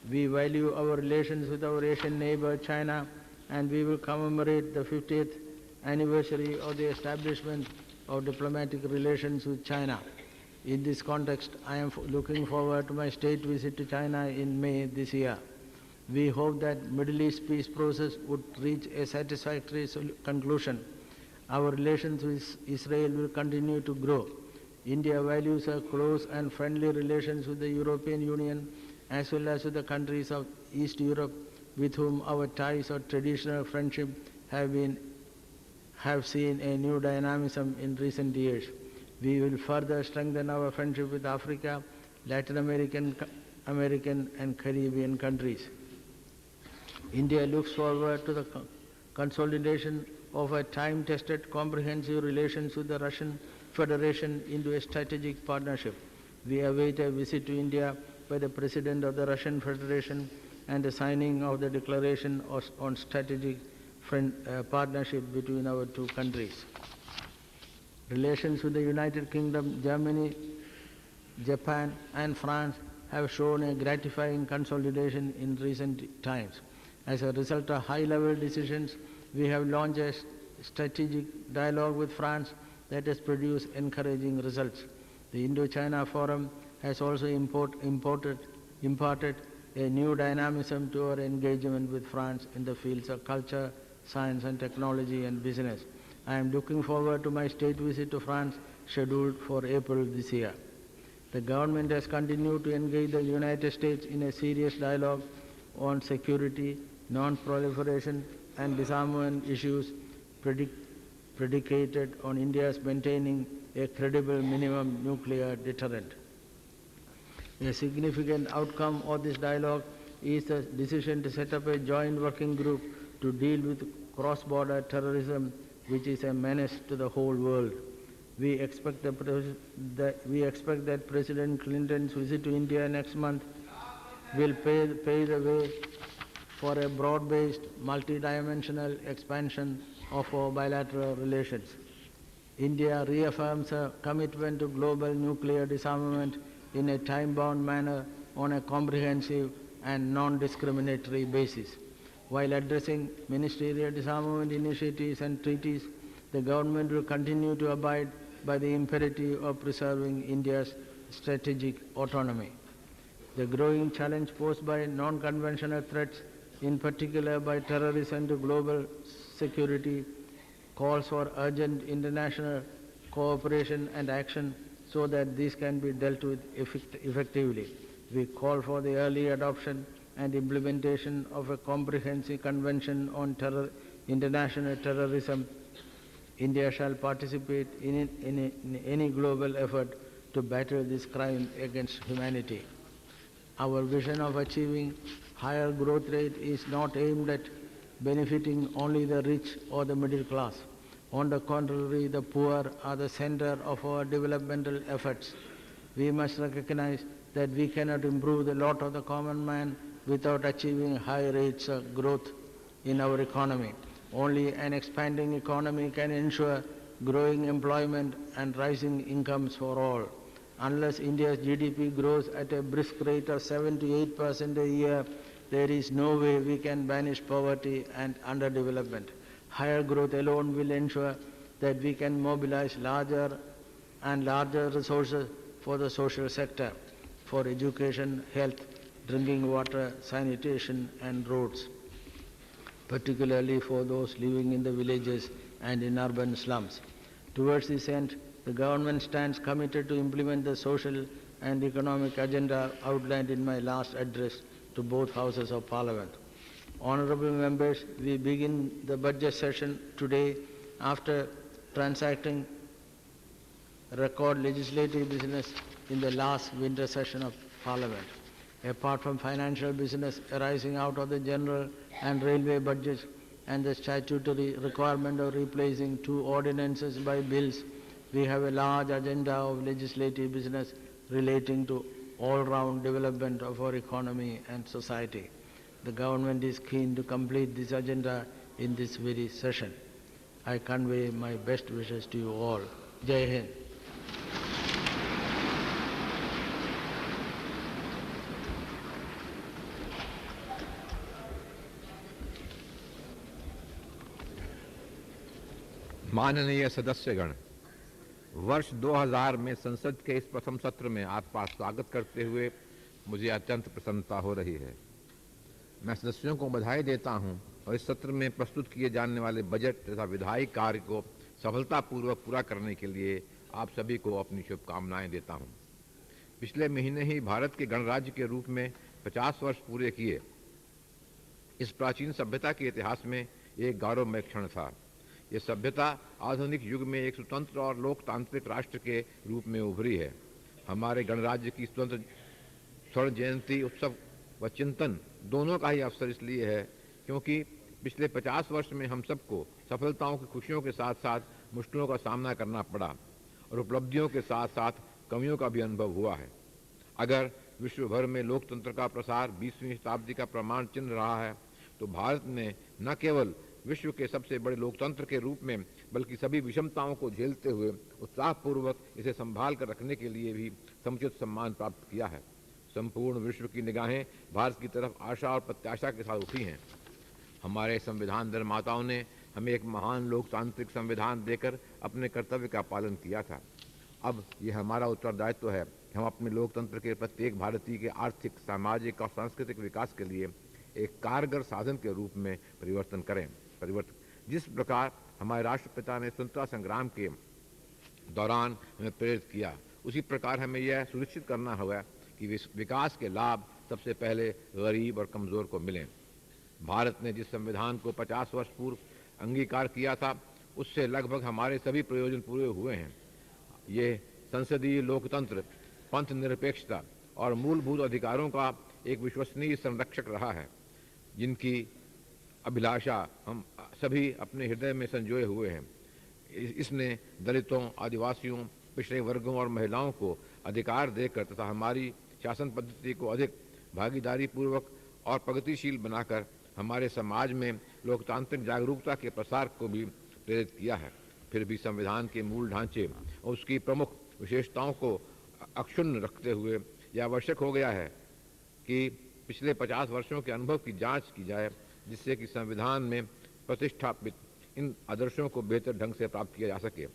We value our relations with our Asian neighbor, China, and we will commemorate the 50th anniversary of the establishment of diplomatic relations with China. In this context, I am looking forward to my state visit to China in May this year. We hope that Middle East peace process would reach a satisfactory conclusion. Our relations with Israel will continue to grow. India values a close and friendly relations with the European Union as well as with the countries of East Europe with whom our ties of traditional friendship have seen a new dynamism in recent years. We will further strengthen our friendship with Africa, Latin American and Caribbean countries. India looks forward to the consolidation of a time-tested comprehensive relations with the Russian Federation into a strategic partnership. We await a visit to India by the President of the Russian Federation and the signing of the declaration on strategic partnership between our two countries. Relations with the United Kingdom, Germany, Japan and France have shown a gratifying consolidation in recent times. As a result of high-level decisions, we have launched a strategic dialogue with France that has produced encouraging results. The Indo-China Forum has also imparted a new dynamism to our engagement with France in the fields of culture, science and technology and business. I am looking forward to my state visit to France scheduled for April this year. The government has continued to engage the United States in a serious dialogue on security, non-proliferation and disarmament issues predicated on India's maintaining a credible minimum nuclear deterrent. A significant outcome of this dialogue is the decision to set up a joint working group to deal with cross-border terrorism, which is a menace to the whole world. We expect that President Clinton's visit to India next month will pave the way for a broad-based, multidimensional expansion of our bilateral relations. India reaffirms her commitment to global nuclear disarmament in a time-bound manner on a comprehensive and non-discriminatory basis. While addressing ministerial disarmament initiatives and treaties, the government will continue to abide by the imperative of preserving India's strategic autonomy. The growing challenge posed by non-conventional threats, in particular by terrorism to global security, calls for urgent international cooperation and action so that this can be dealt with effectively. We call for the early adoption and implementation of a comprehensive convention on international terrorism. India shall participate in any global effort to battle this crime against humanity. Our vision of achieving higher growth rate is not aimed at benefiting only the rich or the middle class. On the contrary, the poor are the center of our developmental efforts. We must recognize that we cannot improve the lot of the common man without achieving high rates of growth in our economy. Only an expanding economy can ensure growing employment and rising incomes for all. Unless India's GDP grows at a brisk rate of 7 to 8% a year, there is no way we can banish poverty and underdevelopment. Higher growth alone will ensure that we can mobilize larger and larger resources for the social sector, for education, health, drinking water, sanitation and roads, particularly for those living in the villages and in urban slums. Towards this end, the government stands committed to implement the social and economic agenda outlined in my last address to both houses of Parliament. Honourable members, we begin the budget session today after transacting record legislative business in the last winter session of Parliament. Apart from financial business arising out of the general and railway budgets and the statutory requirement of replacing 2 ordinances by bills, we have a large agenda of legislative business relating to all-round development of our economy and society. The government is keen to complete this agenda in this very session. I convey my best wishes to you all. Jai Hind. माननीय सदस्यगण, वर्ष 2000 में संसद के इस प्रथम सत्र में आपका स्वागत करते हुए मुझे अत्यंत प्रसन्नता हो रही है। मैं सदस्यों को बधाई देता हूं और इस सत्र में प्रस्तुत किए जाने वाले बजट तथा विधायी कार्य को सफलतापूर्वक पूरा करने के लिए आप सभी को अपनी शुभकामनाएं देता हूं। पिछले महीने ही भारत के गणराज्य के रूप में 50 वर्ष पूरे किए। इस प्राचीन सभ्यता के इतिहास में एक गौरवमय क्षण था। ये सभ्यता आधुनिक युग में एक स्वतंत्र और लोकतांत्रिक राष्ट्र के रूप में उभरी है। हमारे गणराज्य की स्वर्ण जयंती उत्सव व चिंतन दोनों का ही अवसर इसलिए है क्योंकि पिछले 50 वर्ष में हम सबको सफलताओं की खुशियों के साथ साथ मुश्किलों का सामना करना पड़ा और उपलब्धियों के साथ साथ कमियों का भी अनुभव हुआ है। अगर विश्व भर में लोकतंत्र का प्रसार 20वीं शताब्दी का प्रमाण चिन्ह रहा है तो भारत ने न केवल विश्व के सबसे बड़े लोकतंत्र के रूप में बल्कि सभी विषमताओं को झेलते हुए उत्साहपूर्वक इसे संभाल कर रखने के लिए भी समुचित सम्मान प्राप्त किया है। संपूर्ण विश्व की निगाहें भारत की तरफ आशा और प्रत्याशा के साथ उठी हैं। हमारे संविधान निर्माताओं ने हमें एक महान लोकतांत्रिक संविधान देकर अपने कर्तव्य का पालन किया था। अब यह हमारा उत्तरदायित्व है कि हम अपने लोकतंत्र के प्रत्येक भारतीय के आर्थिक, सामाजिक और सांस्कृतिक विकास के लिए एक कारगर साधन के रूप में परिवर्तन करें। जिस प्रकार हमारे राष्ट्रपिता ने स्वतंत्रता संग्राम के दौरान हमें प्रेरित किया, उसी प्रकार हमें यह सुनिश्चित करना होगा कि विकास के लाभ सबसे पहले गरीब और कमज़ोर को मिलें। भारत ने जिस संविधान को 50 वर्ष पूर्व अंगीकार किया था, उससे लगभग हमारे सभी प्रयोजन पूरे हुए हैं। ये संसदीय लोकतंत्र, पंथ निरपेक्षता और मूलभूत अधिकारों का एक विश्वसनीय संरक्षक रहा है, जिनकी अभिलाषा हम सभी अपने हृदय में संजोए हुए हैं। इसने दलितों, आदिवासियों, पिछड़े वर्गों और महिलाओं को अधिकार देकर तथा हमारी शासन पद्धति को अधिक भागीदारी पूर्वक और प्रगतिशील बनाकर हमारे समाज में लोकतांत्रिक जागरूकता के प्रसार को भी प्रेरित किया है। फिर भी संविधान के मूल ढांचे और उसकी प्रमुख विशेषताओं को अक्षुण्ण रखते हुए यह आवश्यक हो गया है कि पिछले 50 वर्षों के अनुभव की जांच की जाए, जिससे कि संविधान में प्रतिष्ठापित इन आदर्शों को बेहतर ढंग से प्राप्त किया जा सके।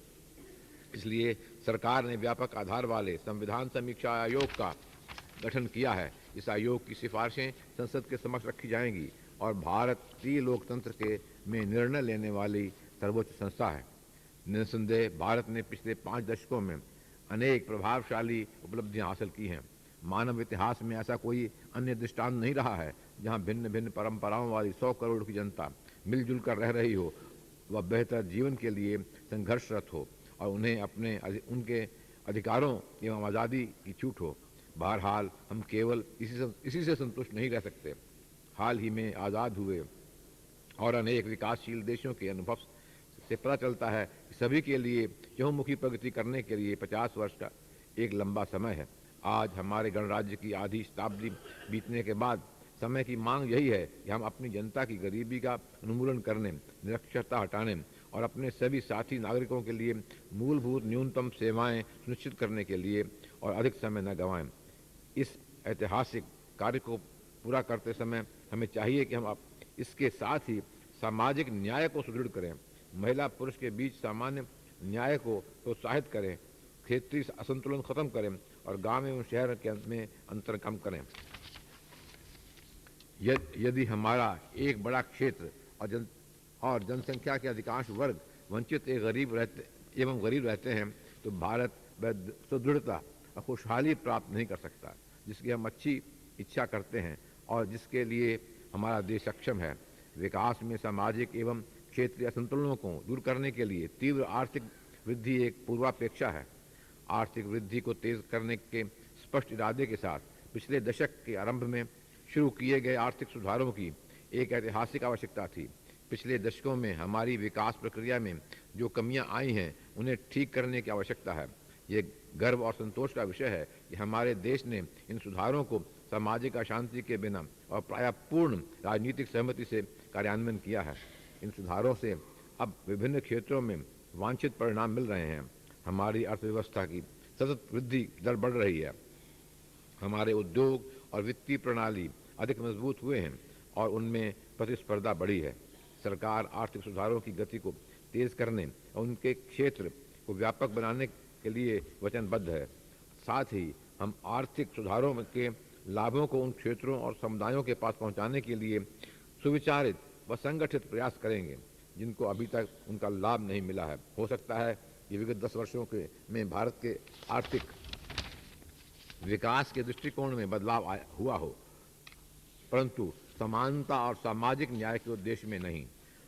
इसलिए सरकार ने व्यापक आधार वाले संविधान समीक्षा आयोग का गठन किया है। इस आयोग की सिफारिशें संसद के समक्ष रखी जाएंगी और भारतीय लोकतंत्र के में निर्णय लेने वाली सर्वोच्च संस्था है। निस्संदेह भारत ने पिछले 5 दशकों में अनेक प्रभावशाली उपलब्धियां हासिल की हैं। मानव इतिहास में ऐसा कोई अन्य दृष्टांत नहीं रहा है जहां भिन्न भिन्न परंपराओं वाली 100 करोड़ की जनता मिलजुल कर रह रही हो, वह बेहतर जीवन के लिए संघर्षरत हो और उन्हें उनके अधिकारों एवं आज़ादी की छूट हो। बहरहाल हम केवल इसी से संतुष्ट नहीं रह सकते। हाल ही में आज़ाद हुए और अनेक विकासशील देशों के अनुभव से पता चलता है कि सभी के लिए चहुमुखी प्रगति करने के लिए 50 वर्ष का एक लंबा समय है। आज हमारे गणराज्य की आधी शताब्दी बीतने के बाद समय की मांग यही है कि हम अपनी जनता की गरीबी का उन्मूलन करने, निरक्षरता हटाने और अपने सभी साथी नागरिकों के लिए मूलभूत न्यूनतम सेवाएं सुनिश्चित करने के लिए और अधिक समय न गंवाएं। इस ऐतिहासिक कार्य को पूरा करते समय हमें चाहिए कि हम इसके साथ ही सामाजिक न्याय को सुदृढ़ करें, महिला पुरुष के बीच सामान्य न्याय को प्रोत्साहित करें, क्षेत्रीय असंतुलन खत्म करें और गांव एवं शहर में अंतर कम करें। यदि हमारा एक बड़ा क्षेत्र और जनसंख्या के अधिकांश वर्ग वंचित गरीब रहते हैं तो भारत सुदृढ़ता और खुशहाली प्राप्त नहीं कर सकता, जिसकी हम अच्छी इच्छा करते हैं और जिसके लिए हमारा देश सक्षम है। विकास में सामाजिक एवं क्षेत्रीय असंतुलनों को दूर करने के लिए तीव्र आर्थिक वृद्धि एक पूर्वापेक्षा है। आर्थिक वृद्धि को तेज करने के स्पष्ट इरादे के साथ पिछले दशक के आरंभ में शुरू किए गए आर्थिक सुधारों की एक ऐतिहासिक आवश्यकता थी। पिछले दशकों में हमारी विकास प्रक्रिया में जो कमियां आई हैं उन्हें ठीक करने की आवश्यकता है। ये गर्व और संतोष का विषय है कि हमारे देश ने इन सुधारों को सामाजिक अशांति के बिना और प्रायः पूर्ण राजनीतिक सहमति से कार्यान्वयन किया है। इन सुधारों से अब विभिन्न क्षेत्रों में वांछित परिणाम मिल रहे हैं। हमारी अर्थव्यवस्था की सतत वृद्धि दर बढ़ रही है। हमारे उद्योग और वित्तीय प्रणाली अधिक मजबूत हुए हैं और उनमें प्रतिस्पर्धा बढ़ी है। सरकार आर्थिक सुधारों की गति को तेज करने और उनके क्षेत्र को व्यापक बनाने के लिए वचनबद्ध है। साथ ही हम आर्थिक सुधारों के लाभों को उन क्षेत्रों और समुदायों के पास पहुंचाने के लिए सुविचारित व संगठित प्रयास करेंगे जिनको अभी तक उनका लाभ नहीं मिला है। हो सकता है कि विगत 10 वर्षों में भारत के आर्थिक विकास के दृष्टिकोण में बदलाव हुआ हो, परंतु समानता और सामाजिक न्याय के उद्देश्य में नहीं।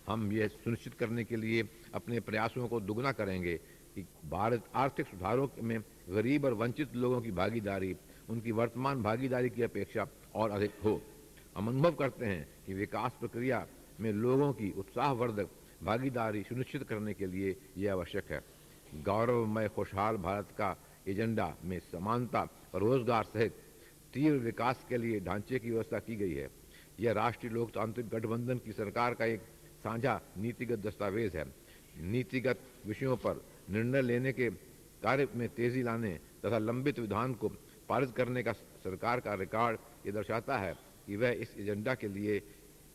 हम ये सुनिश्चित करने के लिए अपने प्रयासों को दुगना करेंगे कि भारत आर्थिक सुधारों में गरीब और वंचित लोगों की भागीदारी उनकी वर्तमान भागीदारी की अपेक्षा और अधिक हो। हम अनुभव करते हैं कि विकास प्रक्रिया में लोगों की उत्साहवर्धक भागीदारी सुनिश्चित करने के लिए यह आवश्यक है। गौरवमय खुशहाल भारत का एजेंडा में समानता और रोजगार सहित तीव्र विकास के लिए ढांचे की व्यवस्था की गई है। यह राष्ट्रीय लोकतांत्रिक गठबंधन की सरकार का एक साझा नीतिगत दस्तावेज है। नीतिगत विषयों पर निर्णय लेने के कार्य में तेजी लाने तथा लंबित विधान को पारित करने का सरकार का रिकॉर्ड ये दर्शाता है कि वह इस एजेंडा के लिए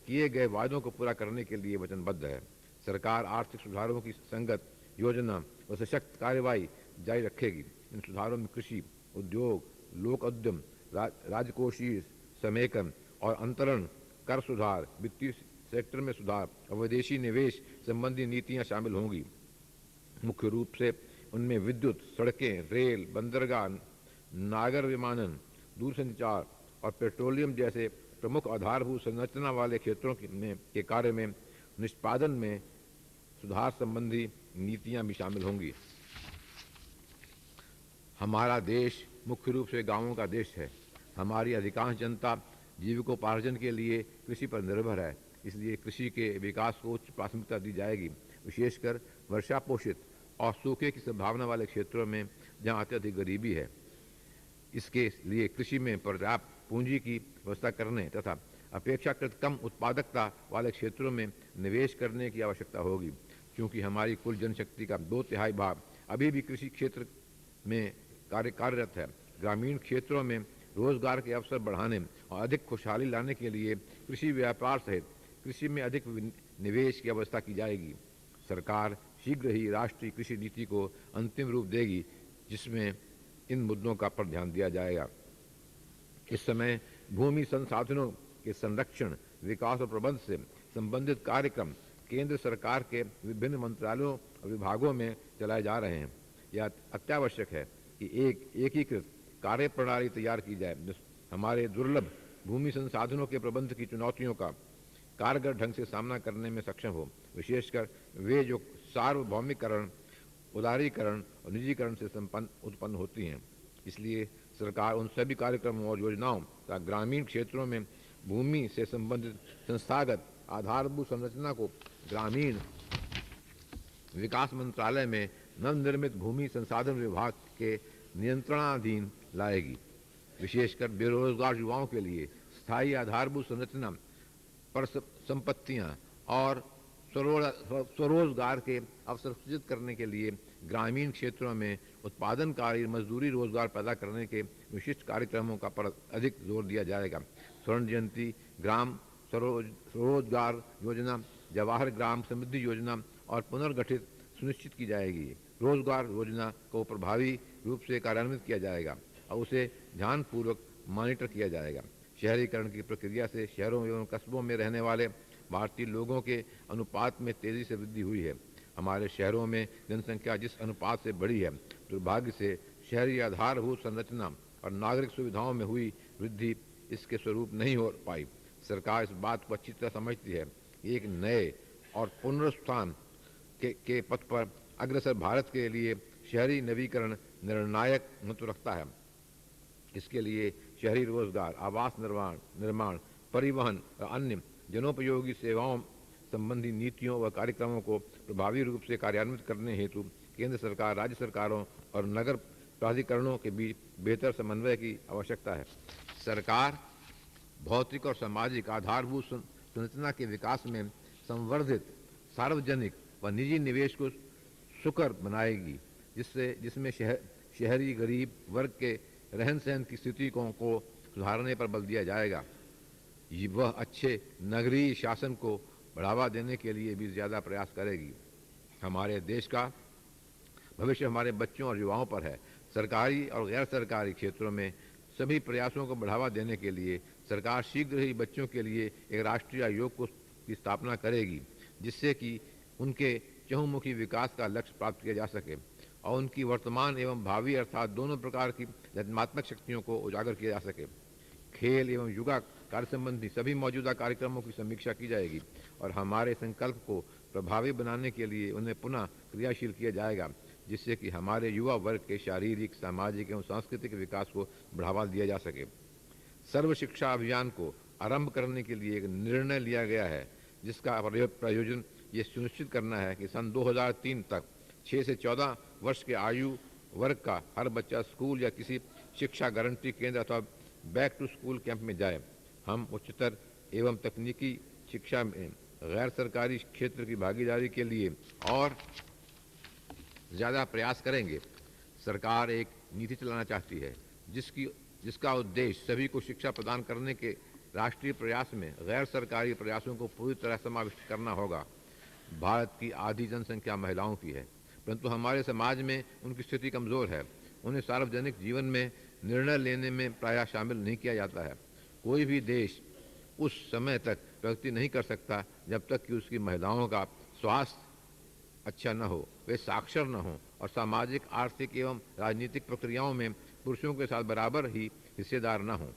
किए गए वादों को पूरा करने के लिए वचनबद्ध है। सरकार आर्थिक सुधारों की संगत योजना व सशक्त कार्यवाही जारी रखेगी। इन सुधारों में कृषि, उद्योग, लोक उद्यम, राजकोषीय समेकन और अंतरण, कर सुधार, वित्तीय सेक्टर में सुधार और विदेशी निवेश संबंधी नीतियां शामिल होंगी। मुख्य रूप से उनमें विद्युत, सड़कें, रेल, बंदरगाह, नागर विमानन, दूरसंचार और पेट्रोलियम जैसे प्रमुख आधारभूत संरचना वाले क्षेत्रों के कार्य में निष्पादन में सुधार संबंधी नीतियां भी शामिल होंगी। हमारा देश मुख्य रूप से गांवों का देश है। हमारी अधिकांश जनता जीविकोपार्जन के लिए कृषि पर निर्भर है, इसलिए कृषि के विकास को उच्च प्राथमिकता दी जाएगी, विशेषकर वर्षा पोषित और सूखे की संभावना वाले क्षेत्रों में जहां अत्यधिक गरीबी है। इसके लिए कृषि में पर्याप्त पूंजी की व्यवस्था करने तथा अपेक्षाकृत कम उत्पादकता वाले क्षेत्रों में निवेश करने की आवश्यकता होगी। क्योंकि हमारी कुल जनशक्ति का 2/3 भाग अभी भी कृषि क्षेत्र में कार्यरत है। ग्रामीण क्षेत्रों में रोजगार के अवसर बढ़ाने और अधिक खुशहाली लाने के लिए कृषि व्यापार सहित कृषि में अधिक निवेश की व्यवस्था की जाएगी। सरकार शीघ्र ही राष्ट्रीय कृषि नीति को अंतिम रूप देगी, जिसमें इन मुद्दों का पर ध्यान दिया जाएगा। इस समय भूमि संसाधनों के संरक्षण, विकास और प्रबंध से संबंधित कार्यक्रम केंद्र सरकार के विभिन्न मंत्रालयों और विभागों में चलाए जा रहे हैं। यह अत्यावश्यक है कि एक एकीकृत कार्य प्रणाली तैयार की जाए, जो हमारे दुर्लभ भूमि संसाधनों के प्रबंध की चुनौतियों का कारगर ढंग से सामना करने में सक्षम हो, विशेषकर वे जो सार्वभौमिकरण, उदारीकरण और निजीकरण से उत्पन्न होती हैं। इसलिए सरकार उन सभी कार्यक्रमों और योजनाओं तथा ग्रामीण क्षेत्रों में भूमि से संबंधित संस्थागत आधारभूत संरचना को ग्रामीण विकास मंत्रालय में नवनिर्मित भूमि संसाधन विभाग के नियंत्रणाधीन लाएगी। विशेषकर बेरोजगार युवाओं के लिए स्थायी आधारभूत संरचना पर संपत्तियां और स्वरोजगार के अवसर सृजित करने के लिए ग्रामीण क्षेत्रों में उत्पादनकारी मजदूरी रोजगार पैदा करने के विशिष्ट कार्यक्रमों का पर अधिक जोर दिया जाएगा। स्वर्ण जयंती, ग्राम स्वरोजगार योजना, जवाहर ग्राम समृद्धि योजना और पुनर्गठित सुनिश्चित की जाएगी। रोजगार योजना को प्रभावी रूप से कार्यान्वित किया जाएगा और उसे ध्यानपूर्वक मॉनिटर किया जाएगा। शहरीकरण की प्रक्रिया से शहरों एवं कस्बों में रहने वाले भारतीय लोगों के अनुपात में तेजी से वृद्धि हुई है। हमारे शहरों में जनसंख्या जिस अनुपात से बढ़ी है, दुर्भाग्य से शहरी आधारभूत संरचना और नागरिक सुविधाओं में हुई वृद्धि इसके स्वरूप नहीं हो पाई। सरकार इस बात को अच्छी तरह समझती है कि एक नए और पुनरुत्थान के पथ पर अग्रसर भारत के लिए शहरी नवीकरण निर्णायक महत्व रखता है। इसके लिए शहरी रोजगार, आवास निर्माण, परिवहन और अन्य जनोपयोगी सेवाओं संबंधी नीतियों व कार्यक्रमों को प्रभावी रूप से कार्यान्वित करने हेतु केंद्र सरकार, राज्य सरकारों और नगर प्राधिकरणों के बीच बेहतर समन्वय की आवश्यकता है। सरकार भौतिक और सामाजिक आधारभूत संरचना के विकास में संवर्धित सार्वजनिक व निजी निवेश को सुकर बनाएगी, जिसमें शहरी गरीब वर्ग के रहन सहन की स्थिति को सुधारने पर बल दिया जाएगा। वह अच्छे नगरीय शासन को बढ़ावा देने के लिए भी ज़्यादा प्रयास करेगी। हमारे देश का भविष्य हमारे बच्चों और युवाओं पर है। सरकारी और गैर सरकारी क्षेत्रों में सभी प्रयासों को बढ़ावा देने के लिए सरकार शीघ्र ही बच्चों के लिए एक राष्ट्रीय आयोग की स्थापना करेगी, जिससे कि उनके चहुमुखी विकास का लक्ष्य प्राप्त किया जा सके और उनकी वर्तमान एवं भावी अर्थात दोनों प्रकार की रचनात्मक शक्तियों को उजागर किया जा सके। खेल एवं युवा कार्य संबंधी सभी मौजूदा कार्यक्रमों की समीक्षा की जाएगी और हमारे संकल्प को प्रभावी बनाने के लिए उन्हें पुनः क्रियाशील किया जाएगा, जिससे कि हमारे युवा वर्ग के शारीरिक, सामाजिक एवं सांस्कृतिक विकास को बढ़ावा दिया जा सके। सर्व शिक्षा अभियान को आरंभ करने के लिए एक निर्णय लिया गया है, जिसका प्रयोजन ये सुनिश्चित करना है कि सन 2003 तक 6 से 14 वर्ष के आयु वर्ग का हर बच्चा स्कूल या किसी शिक्षा गारंटी केंद्र अथवा बैक टू स्कूल कैंप में जाए। हम उच्चतर एवं तकनीकी शिक्षा में गैर सरकारी क्षेत्र की भागीदारी के लिए और ज़्यादा प्रयास करेंगे। सरकार एक नीति चलाना चाहती है जिसका उद्देश्य सभी को शिक्षा प्रदान करने के राष्ट्रीय प्रयास में गैर सरकारी प्रयासों को पूरी तरह समाविष्ट करना होगा। भारत की आधी जनसंख्या महिलाओं की है, परंतु हमारे समाज में उनकी स्थिति कमज़ोर है। उन्हें सार्वजनिक जीवन में निर्णय लेने में प्रायः शामिल नहीं किया जाता है। कोई भी देश उस समय तक प्रगति नहीं कर सकता जब तक कि उसकी महिलाओं का स्वास्थ्य अच्छा न हो, वे साक्षर न हों और सामाजिक, आर्थिक एवं राजनीतिक प्रक्रियाओं में पुरुषों के साथ बराबर ही हिस्सेदार न हों।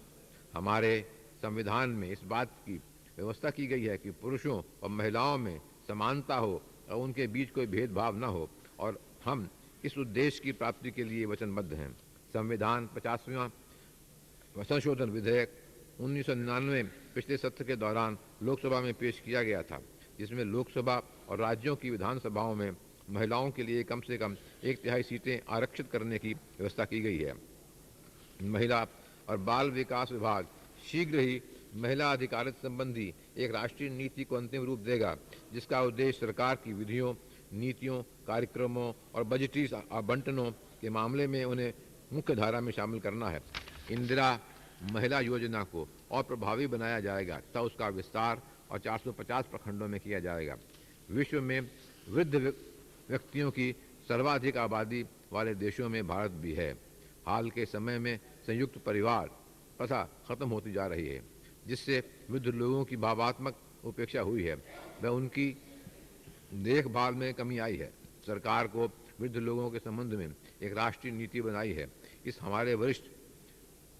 हमारे संविधान में इस बात की व्यवस्था की गई है कि पुरुषों और महिलाओं में समानता हो और उनके बीच कोई भेदभाव न हो, और हम इस उद्देश्य की प्राप्ति के लिए वचनबद्ध हैं। संविधान संशोधन विधेयक 1999 पिछले सत्र के दौरान लोकसभा में पेश किया गया था, जिसमें लोकसभा और राज्यों की विधानसभाओं में महिलाओं के लिए कम से कम 1/3 सीटें आरक्षित करने की व्यवस्था की गई है। महिला और बाल विकास विभाग शीघ्र ही महिला अधिकारिता संबंधी एक राष्ट्रीय नीति को अंतिम रूप देगा, जिसका उद्देश्य सरकार की विधियों, नीतियों, कार्यक्रमों और बजटीय आवंटनों के मामले में उन्हें मुख्य धारा में शामिल करना है। इंदिरा महिला योजना को और प्रभावी बनाया जाएगा तथा उसका विस्तार और 450 प्रखंडों में किया जाएगा। विश्व में वृद्ध व्यक्तियों की सर्वाधिक आबादी वाले देशों में भारत भी है। हाल के समय में संयुक्त परिवार प्रथा खत्म होती जा रही है, जिससे वृद्ध लोगों की भावनात्मक उपेक्षा हुई है व उनकी देखभाल में कमी आई है। सरकार को वृद्ध लोगों के संबंध में एक राष्ट्रीय नीति बनाई है। इस हमारे वरिष्ठ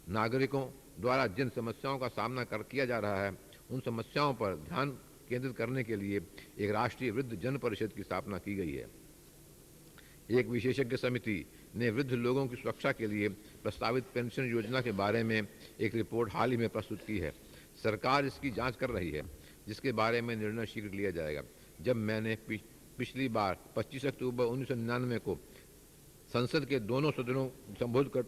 नागरिकों द्वारा जिन समस्याओं का सामना किया जा रहा है, उन समस्याओं पर ध्यान केंद्रित करने के लिए एक राष्ट्रीय वृद्ध जन परिषद की स्थापना की गई है। एक विशेषज्ञ समिति ने वृद्ध लोगों की सुरक्षा के लिए प्रस्तावित पेंशन योजना के बारे में एक रिपोर्ट हाल ही में प्रस्तुत की है। सरकार इसकी जांच कर रही है, जिसके बारे में निर्णय शीघ्र लिया जाएगा। जब मैंने पिछली बार 25 अक्टूबर 1999 को संसद के दोनों सदनों को संबोधित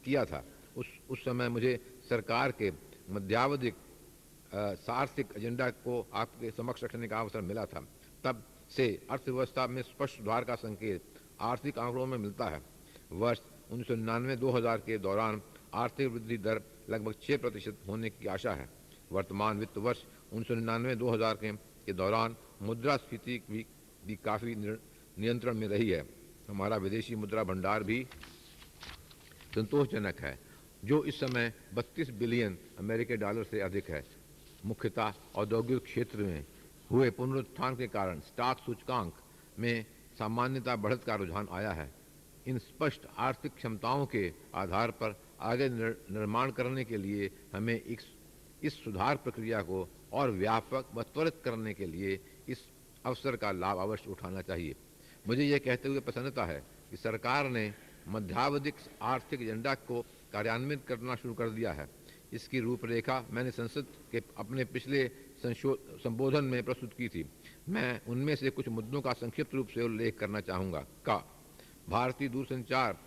किया था, उस समय मुझे सरकार के मध्यावधिक सार्थिक एजेंडा को आपके समक्ष रखने का अवसर मिला था। तब से अर्थव्यवस्था में स्पष्ट सुधार का संकेत आर्थिक आंकड़ों में मिलता है। वर्ष 1999-2000 के दौरान आर्थिक वृद्धि दर लगभग 6% होने की आशा है। वर्तमान वित्त वर्ष 1999-2000 के दौरान मुद्रास्फीति भी काफ़ी नियंत्रण में रही है। हमारा विदेशी मुद्रा भंडार भी संतोषजनक है, जो इस समय 32 बिलियन अमेरिकी डॉलर से अधिक है। मुख्यतः औद्योगिक क्षेत्र में हुए पुनरुत्थान के कारण स्टॉक सूचकांक में सामान्यता बढ़त का रुझान आया है। इन स्पष्ट आर्थिक क्षमताओं के आधार पर आगे निर्माण करने के लिए हमें इस सुधार प्रक्रिया को और व्यापक व त्वरित करने के लिए इस अवसर का लाभ अवश्य उठाना चाहिए। मुझे यह कहते हुए प्रसन्नता है कि सरकार ने मध्यावधिक आर्थिक एजेंडा को कार्यान्वित करना शुरू कर दिया है। इसकी रूपरेखा मैंने संसद के अपने पिछले संबोधन में प्रस्तुत की थी। मैं उनमें से कुछ मुद्दों का संक्षिप्त रूप से उल्लेख करना चाहूँगा। भारतीय दूरसंचार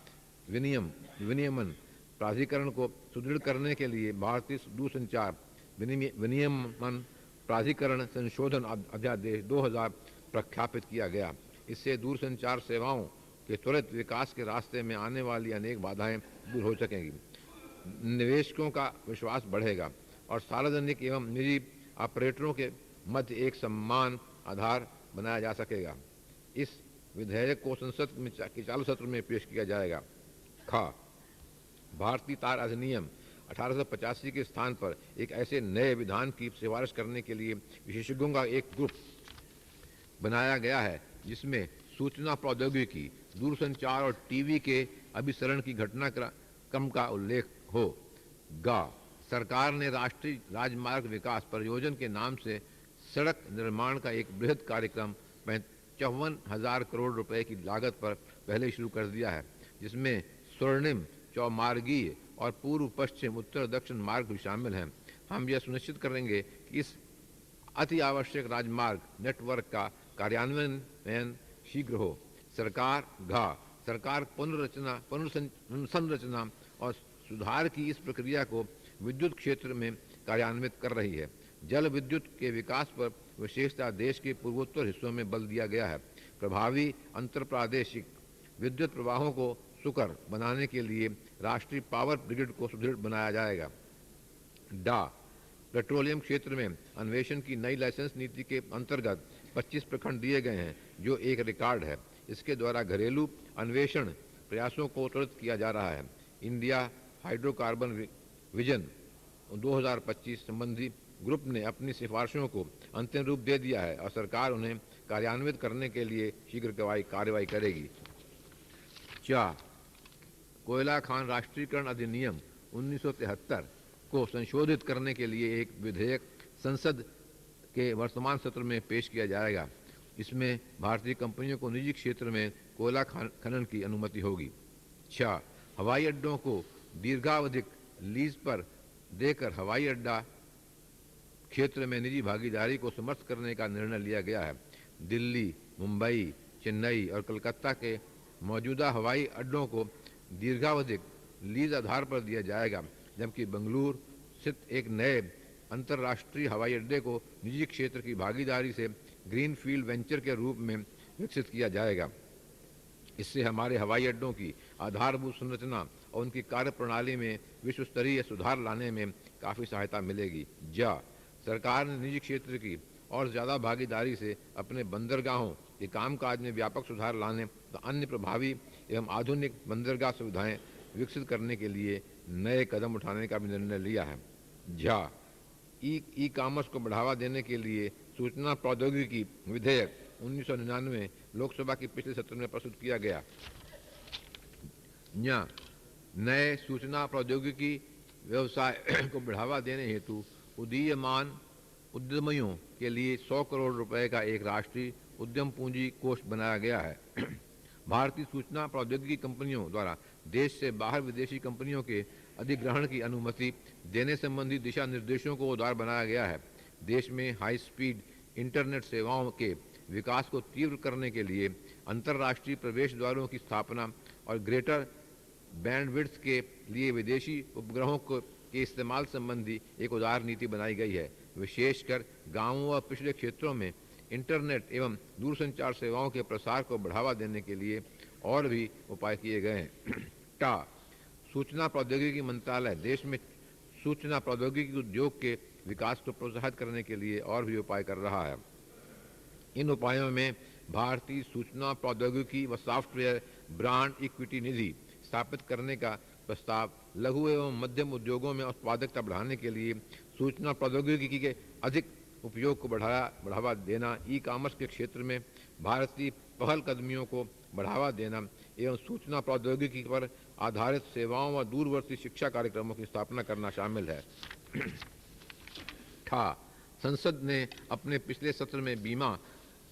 विनियमन प्राधिकरण को सुदृढ़ करने के लिए भारतीय दूरसंचार विनियमन प्राधिकरण संशोधन अध्यादेश 2000 प्रख्यापित किया गया। इससे दूरसंचार सेवाओं के त्वरित विकास के रास्ते में आने वाली अनेक बाधाएं दूर हो सकेंगी। निवेशकों का विश्वास बढ़ेगा और सार्वजनिक एवं निजी ऑपरेटरों के मध्य एक समान आधार बनाया जा सकेगा। इस विधेयक को संसद में चालू सत्र में पेश किया जाएगा। भारतीय तार अधिनियम 1885 के स्थान पर एक ऐसे नए विधान की सिफारिश करने के लिए विशेषज्ञों का एक ग्रुप बनाया गया है, जिसमें सूचना प्रौद्योगिकी, दूरसंचार और टीवी के अभिसरण की घटनाक्रम का उल्लेख हो। सरकार ने राष्ट्रीय राजमार्ग विकास परियोजना के नाम से सड़क निर्माण का एक बृहद कार्यक्रम 54,000 करोड़ रुपए की लागत पर पहले शुरू कर दिया है, जिसमें स्वर्णिम चौमार्गीय और पूर्व पश्चिम उत्तर दक्षिण मार्ग भी शामिल हैं। हम यह सुनिश्चित करेंगे कि इस अति आवश्यक राजमार्ग नेटवर्क का कार्यान्वयन शीघ्र हो। सरकार पुनर्संरचना और सुधार की इस प्रक्रिया को विद्युत क्षेत्र में कार्यान्वित कर रही है। जल विद्युत के विकास पर विशेषतः देश के पूर्वोत्तर हिस्सों में बल दिया गया है। प्रभावी अंतरप्रादेशिक विद्युत प्रवाहों को सुकर बनाने के लिए राष्ट्रीय पावर ग्रिड को सुदृढ़ बनाया जाएगा। पेट्रोलियम क्षेत्र में अन्वेषण की नई लाइसेंस नीति के अंतर्गत 25 प्रखंड दिए गए हैं, जो एक रिकॉर्ड है। इसके द्वारा घरेलू अन्वेषण प्रयासों को त्वरित किया जा रहा है। इंडिया हाइड्रोकार्बन विजन 2025 संबंधी ग्रुप ने अपनी सिफारिशों को अंतिम रूप दे दिया है और सरकार उन्हें कार्यान्वित करने के लिए शीघ्र कार्रवाई करेगी। कोयला खान राष्ट्रीयकरण अधिनियम 1973 को संशोधित करने के लिए एक विधेयक संसद के वर्तमान सत्र में पेश किया जाएगा। इसमें भारतीय कंपनियों को निजी क्षेत्र में कोयला खनन की अनुमति होगी। हवाई अड्डों को दीर्घावधिक लीज पर देकर हवाई अड्डा क्षेत्र में निजी भागीदारी को समर्थ करने का निर्णय लिया गया है। दिल्ली, मुंबई, चेन्नई और कलकत्ता के मौजूदा हवाई अड्डों को दीर्घावधिक लीज आधार पर दिया जाएगा, जबकि बेंगलुरु स्थित एक नए अंतर्राष्ट्रीय हवाई अड्डे को निजी क्षेत्र की भागीदारी से ग्रीनफील्ड वेंचर के रूप में विकसित किया जाएगा। इससे हमारे हवाई अड्डों की आधारभूत संरचना और उनकी कार्यप्रणाली में विश्व स्तरीय सुधार लाने में काफ़ी सहायता मिलेगी। सरकार ने निजी क्षेत्र की और ज़्यादा भागीदारी से अपने बंदरगाहों के कामकाज में व्यापक सुधार लाने तथा अन्य प्रभावी एवं आधुनिक बंदरगाह सुविधाएं विकसित करने के लिए नए कदम उठाने का भी निर्णय लिया है। ई कॉमर्स को बढ़ावा देने के लिए सूचना प्रौद्योगिकी विधेयक 1999 लोकसभा के पिछले सत्र में प्रस्तुत किया गया। नए सूचना प्रौद्योगिकी व्यवसाय को बढ़ावा देने हेतु उदीयमान उद्यमियों के लिए 100 करोड़ रुपए का एक राष्ट्रीय उद्यम पूंजी कोष बनाया गया है। भारतीय सूचना प्रौद्योगिकी कंपनियों द्वारा देश से बाहर विदेशी कंपनियों के अधिग्रहण की अनुमति देने संबंधी दिशा निर्देशों को उदार बनाया गया है। देश में हाई स्पीड इंटरनेट सेवाओं के विकास को तीव्र करने के लिए अंतर्राष्ट्रीय प्रवेश द्वारों की स्थापना और ग्रेटर बैंडविड्थ के लिए विदेशी उपग्रहों के इस्तेमाल संबंधी एक उदार नीति बनाई गई है। विशेषकर गांवों व पिछड़े क्षेत्रों में इंटरनेट एवं दूरसंचार सेवाओं के प्रसार को बढ़ावा देने के लिए और भी उपाय किए गए हैं। सूचना प्रौद्योगिकी मंत्रालय देश में सूचना प्रौद्योगिकी उद्योग के विकास को प्रोत्साहित करने के लिए और भी उपाय कर रहा है। इन उपायों में भारतीय सूचना प्रौद्योगिकी व सॉफ्टवेयर ब्रांड इक्विटी निधि स्थापित करने का प्रस्ताव, लघु एवं मध्यम उद्योगों में उत्पादकता बढ़ाने के लिए सूचना प्रौद्योगिकी के अधिक उपयोग को बढ़ावा देना, ई कॉमर्स के क्षेत्र में भारतीय पहल कदमियों को बढ़ावा देना एवं सूचना प्रौद्योगिकी पर आधारित सेवाओं व दूरवर्ती शिक्षा कार्यक्रमों की स्थापना करना शामिल है। संसद ने अपने पिछले सत्र में बीमा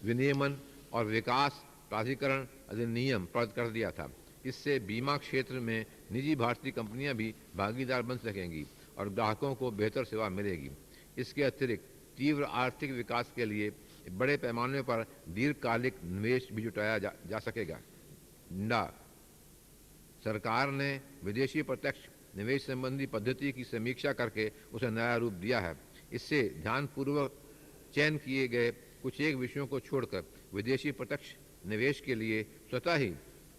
विनियमन और विकास प्राधिकरण अधिनियम पारित कर दिया था। इससे बीमा क्षेत्र में निजी भारतीय कंपनियां भी भागीदार बन सकेंगी और ग्राहकों को बेहतर सेवा मिलेगी। इसके अतिरिक्त तीव्र आर्थिक विकास के लिए बड़े पैमाने पर दीर्घकालिक निवेश भी जुटाया जा सकेगा। सरकार ने विदेशी प्रत्यक्ष निवेश संबंधी पद्धति की समीक्षा करके उसे नया रूप दिया है। इससे ध्यानपूर्वक चयन किए गए कुछ एक विषयों को छोड़कर विदेशी प्रत्यक्ष निवेश के लिए स्वतः ही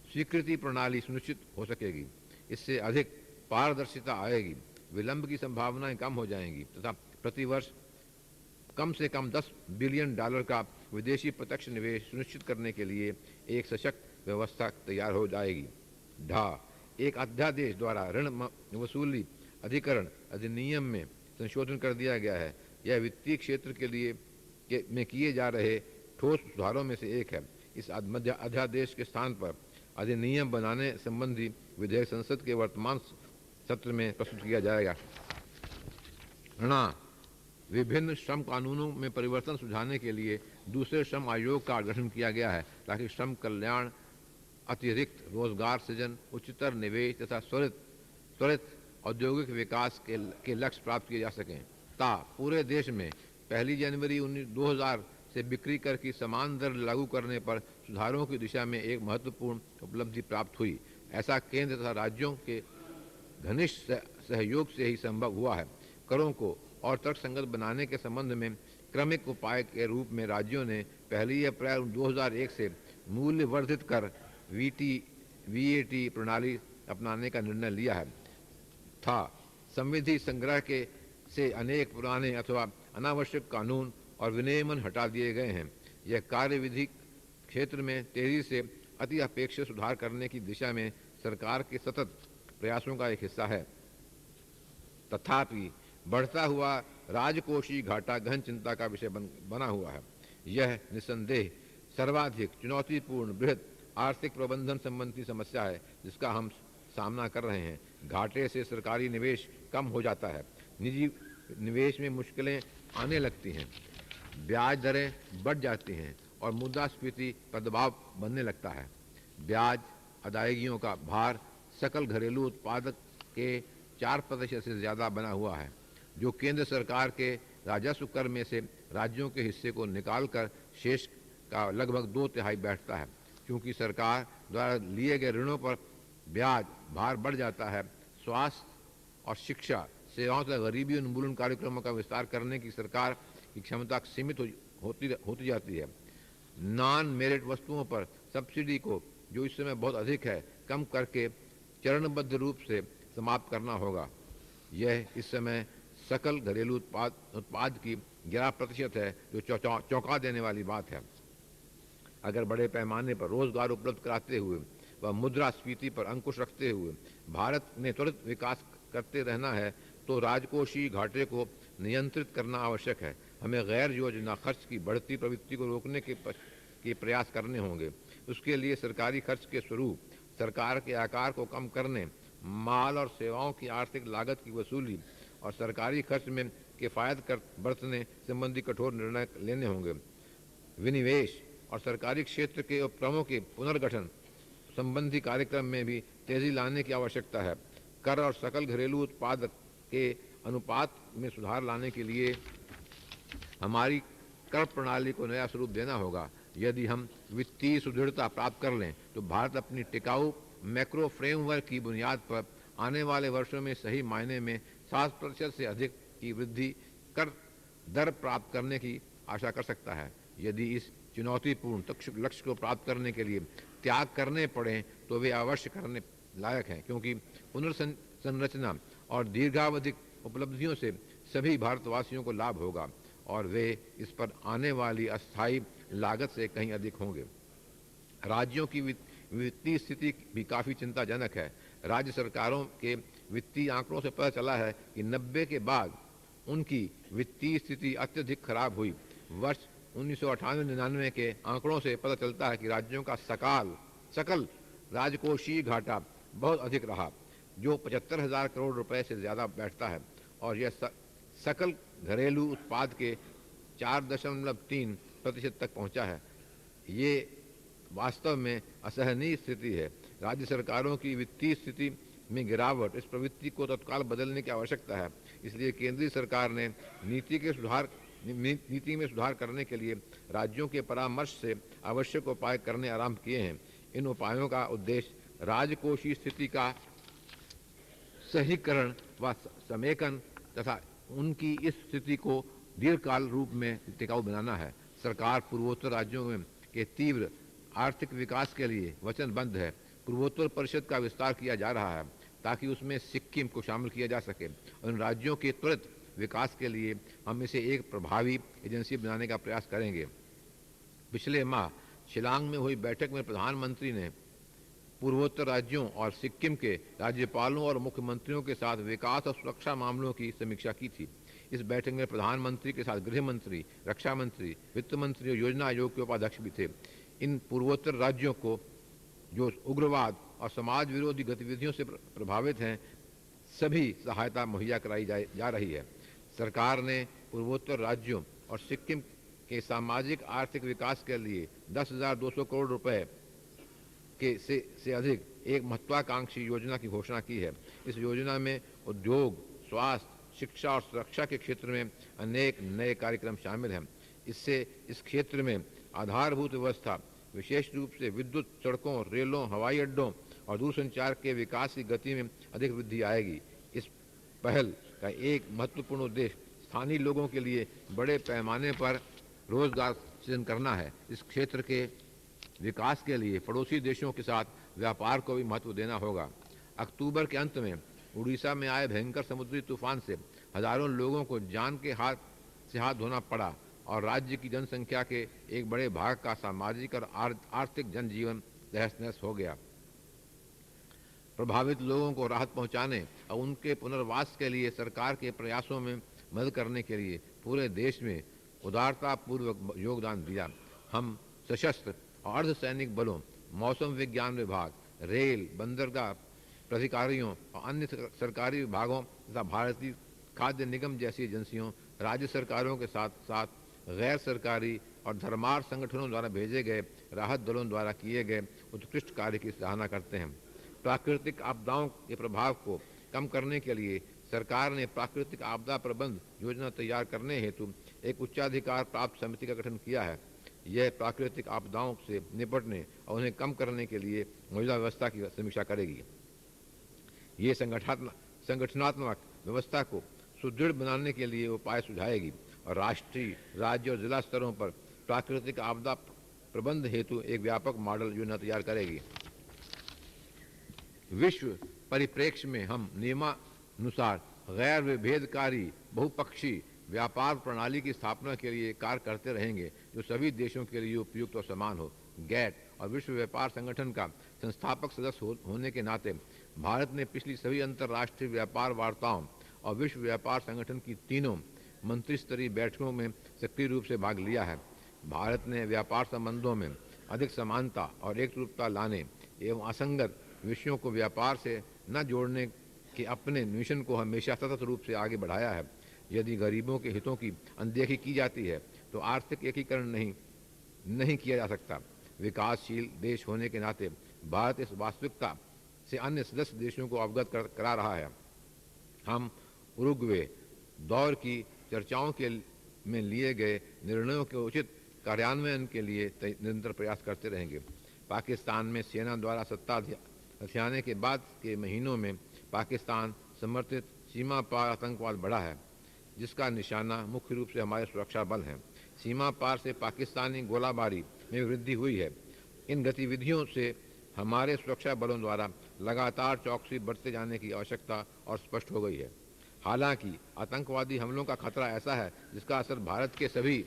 स्वीकृति प्रणाली सुनिश्चित हो सकेगी। इससे अधिक पारदर्शिता आएगी, विलंब की संभावनाएं कम हो जाएंगी तथा प्रतिवर्ष कम से कम $10 बिलियन का विदेशी प्रत्यक्ष निवेश सुनिश्चित करने के लिए एक सशक्त व्यवस्था तैयार हो जाएगी। एक अध्यादेश द्वारा ऋण वसूली अधिकरण अधिनियम में संशोधन कर दिया गया है। यह वित्तीय क्षेत्र के लिए में किए जा रहे ठोस सुधारों में से एक है। इस अध्यादेश के स्थान पर अधिनियम बनाने संबंधी विधेयक संसद के वर्तमान सत्र में प्रस्तुत किया जाएगा। विभिन्न श्रम कानूनों में परिवर्तन सुझाने के लिए दूसरे श्रम आयोग का गठन किया गया है ताकि श्रम कल्याण, अतिरिक्त रोजगार सृजन, उच्चतर निवेश तथा त्वरित औद्योगिक विकास के लक्ष्य प्राप्त किए जा सकें। पूरे देश में 1 जनवरी 2000 से बिक्री कर की समान दर लागू करने पर सुधारों की दिशा में एक महत्वपूर्ण उपलब्धि प्राप्त हुई। ऐसा केंद्र तथा राज्यों के घनिष्ठ सहयोग से ही संभव हुआ है। करों को और तर्कसंगत बनाने के संबंध में क्रमिक उपाय के रूप में राज्यों ने 1 अप्रैल 2001 से मूल्य वर्धित कर VAT प्रणाली अपनाने का निर्णय लिया है। संविधि संग्रह से अनेक पुराने अथवा अनावश्यक कानून और विनियमन हटा दिए गए हैं। यह कार्यविधि क्षेत्र में तेजी से अति अपेक्षित सुधार करने की दिशा में सरकार के सतत प्रयासों का एक हिस्सा है। तथापि बढ़ता हुआ राजकोषीय घाटा गहन चिंता का विषय बना हुआ है। यह निस्संदेह सर्वाधिक चुनौतीपूर्ण बृहद आर्थिक प्रबंधन संबंधी समस्या है जिसका हम सामना कर रहे हैं। घाटे से सरकारी निवेश कम हो जाता है, निजी निवेश में मुश्किलें आने लगती हैं, ब्याज दरें बढ़ जाती हैं और मुद्रास्फीति पर दबाव बनने लगता है। ब्याज अदायगियों का भार सकल घरेलू उत्पाद के 4% से ज़्यादा बना हुआ है, जो केंद्र सरकार के राजस्व कर में से राज्यों के हिस्से को निकालकर शेष का लगभग 2/3 बैठता है। क्योंकि सरकार द्वारा लिए गए ऋणों पर ब्याज भार बढ़ जाता है, स्वास्थ्य और शिक्षा सेवाओं तथा गरीबी उन्मूलन कार्यक्रमों का विस्तार करने की सरकार की क्षमता सीमित होती जाती है। नॉन मेरिट वस्तुओं पर सब्सिडी को, जो इस समय बहुत अधिक है, कम करके चरणबद्ध रूप से समाप्त करना होगा। यह इस समय सकल घरेलू उत्पाद की 11% है, जो चौंका देने वाली बात है। अगर बड़े पैमाने पर रोजगार उपलब्ध कराते हुए व मुद्रास्फीति पर अंकुश रखते हुए भारत ने त्वरित विकास करते रहना है, तो राजकोषीय घाटे को नियंत्रित करना आवश्यक है। हमें गैर योजना खर्च की बढ़ती प्रवृत्ति को रोकने के प्रयास करने होंगे। उसके लिए सरकारी खर्च के स्वरूप, सरकार के आकार को कम करने, माल और सेवाओं की आर्थिक लागत की वसूली और सरकारी खर्च में किफ़ायत बरतने संबंधी कठोर निर्णय लेने होंगे। विनिवेश और सरकारी क्षेत्र के उपक्रमों के पुनर्गठन संबंधी कार्यक्रम में भी तेजी लाने की आवश्यकता है। कर और सकल घरेलू उत्पाद के अनुपात में सुधार लाने के लिए हमारी कर प्रणाली को नया स्वरूप देना होगा। यदि हम वित्तीय सुदृढ़ता प्राप्त कर लें, तो भारत अपनी टिकाऊ मैक्रो फ्रेमवर्क की बुनियाद पर आने वाले वर्षों में सही मायने में 7% से अधिक की वृद्धि कर दर प्राप्त करने की आशा कर सकता है। यदि इस चुनौतीपूर्ण लक्ष्य को प्राप्त करने के लिए त्याग करने पड़े, तो वे अवश्य करने लायक हैं, क्योंकि पुनर्संरचना और दीर्घावधिक उपलब्धियों से सभी भारतवासियों को लाभ होगा और वे इस पर आने वाली अस्थायी लागत से कहीं अधिक होंगे। राज्यों की वित्तीय स्थिति भी काफ़ी चिंताजनक है। राज्य सरकारों के वित्तीय आंकड़ों से पता चला है कि 90 के बाद उनकी वित्तीय स्थिति अत्यधिक खराब हुई। वर्ष 1998-99 के आंकड़ों से पता चलता है कि राज्यों का सकल राजकोषीय घाटा बहुत अधिक रहा, जो 75,000 करोड़ रुपए से ज़्यादा बैठता है, और यह सकल घरेलू उत्पाद के 4.3% तक पहुंचा है। ये वास्तव में असहनीय स्थिति है। राज्य सरकारों की वित्तीय स्थिति में गिरावट, इस प्रवृत्ति को तत्काल बदलने की आवश्यकता है। इसलिए केंद्रीय सरकार ने नीति में सुधार करने के लिए राज्यों के परामर्श से आवश्यक उपाय करने आरंभ किए हैं। इन उपायों का उद्देश्य राजकोषीय स्थिति का सहीकरण व समेकन तथा उनकी इस स्थिति को दीर्घकाल रूप में टिकाऊ बनाना है। सरकार पूर्वोत्तर राज्यों के तीव्र आर्थिक विकास के लिए वचनबद्ध है। पूर्वोत्तर परिषद का विस्तार किया जा रहा है ताकि उसमें सिक्किम को शामिल किया जा सके। उन राज्यों के त्वरित विकास के लिए हम इसे एक प्रभावी एजेंसी बनाने का प्रयास करेंगे। पिछले माह शिलांग में हुई बैठक में प्रधानमंत्री ने पूर्वोत्तर राज्यों और सिक्किम के राज्यपालों और मुख्यमंत्रियों के साथ विकास और सुरक्षा मामलों की समीक्षा की थी। इस बैठक में प्रधानमंत्री के साथ गृह मंत्री, रक्षा मंत्री, वित्त मंत्री और योजना आयोग के उपाध्यक्ष भी थे। इन पूर्वोत्तर राज्यों को, जो उग्रवाद और समाज विरोधी गतिविधियों से प्रभावित हैं, सभी सहायता मुहैया कराई जा रही है। सरकार ने पूर्वोत्तर राज्यों और सिक्किम के सामाजिक आर्थिक विकास के लिए 10,200 करोड़ रुपए से अधिक एक महत्वाकांक्षी योजना की घोषणा की है। इस योजना में उद्योग, स्वास्थ्य, शिक्षा और सुरक्षा के क्षेत्र में अनेक नए कार्यक्रम शामिल हैं। इससे इस क्षेत्र में आधारभूत व्यवस्था, विशेष रूप से विद्युत, सड़कों, रेलों, हवाई अड्डों और दूरसंचार के विकास की गति में अधिक वृद्धि आएगी। इस पहल का एक महत्वपूर्ण उद्देश्य स्थानीय लोगों के लिए बड़े पैमाने पर रोजगार सृजन करना है। इस क्षेत्र के विकास के लिए पड़ोसी देशों के साथ व्यापार को भी महत्व देना होगा। अक्टूबर के अंत में उड़ीसा में आए भयंकर समुद्री तूफान से हजारों लोगों को जान के हाथ धोना पड़ा और राज्य की जनसंख्या के एक बड़े भाग का सामाजिक और आर्थिक जनजीवन तहस नहस हो गया। प्रभावित लोगों को राहत पहुंचाने और उनके पुनर्वास के लिए सरकार के प्रयासों में मदद करने के लिए पूरे देश में उदारतापूर्वक योगदान दिया। हम सशस्त्र और अर्धसैनिक बलों, मौसम विज्ञान विभाग, रेल, बंदरगाह प्राधिकारियों और अन्य सरकारी विभागों तथा भारतीय खाद्य निगम जैसी एजेंसियों, राज्य सरकारों के साथ साथ गैर सरकारी और धर्मार्थ संगठनों द्वारा भेजे गए राहत दलों द्वारा किए गए उत्कृष्ट कार्य की सराहना करते हैं। प्राकृतिक आपदाओं के प्रभाव को कम करने के लिए सरकार ने प्राकृतिक आपदा प्रबंध योजना तैयार करने हेतु एक उच्चाधिकार प्राप्त समिति का गठन किया है। यह प्राकृतिक आपदाओं से निपटने और उन्हें कम करने के लिए मौजूदा व्यवस्था की समीक्षा करेगी। ये संगठनात्मक व्यवस्था को सुदृढ़ बनाने के लिए उपाय सुझाएगी और राष्ट्रीय, राज्य और जिला स्तरों पर प्राकृतिक आपदा प्रबंध हेतु एक व्यापक मॉडल योजना तैयार करेगी। विश्व परिप्रेक्ष्य में हम नियमानुसार गैर विभेदकारी बहुपक्षीय व्यापार प्रणाली की स्थापना के लिए कार्य करते रहेंगे जो सभी देशों के लिए उपयुक्त और समान हो। गैट और विश्व व्यापार संगठन का संस्थापक सदस्य होने के नाते भारत ने पिछली सभी अंतर्राष्ट्रीय व्यापार वार्ताओं और विश्व व्यापार संगठन की तीनों मंत्री स्तरीय बैठकों में सक्रिय रूप से भाग लिया है। भारत ने व्यापार संबंधों में अधिक समानता और एकरूपता लाने एवं असंगत विषयों को व्यापार से न जोड़ने के अपने मिशन को हमेशा सतत रूप से आगे बढ़ाया है। यदि गरीबों के हितों की अनदेखी की जाती है तो आर्थिक एकीकरण नहीं किया जा सकता। विकासशील देश होने के नाते भारत इस वास्तविकता से अन्य सदस्य देशों को अवगत करा रहा है। हम उरुग्वे दौर की चर्चाओं में लिए गए निर्णयों के उचित कार्यान्वयन के लिए निरंतर प्रयास करते रहेंगे। पाकिस्तान में सेना द्वारा सत्ता हथियाने के बाद के महीनों में पाकिस्तान समर्थित सीमा पार आतंकवाद बढ़ा है, जिसका निशाना मुख्य रूप से हमारे सुरक्षा बल हैं। सीमा पार से पाकिस्तानी गोलाबारी में वृद्धि हुई है। इन गतिविधियों से हमारे सुरक्षा बलों द्वारा लगातार चौकसी बरते जाने की आवश्यकता और स्पष्ट हो गई है। हालांकि आतंकवादी हमलों का खतरा ऐसा है जिसका असर भारत के सभी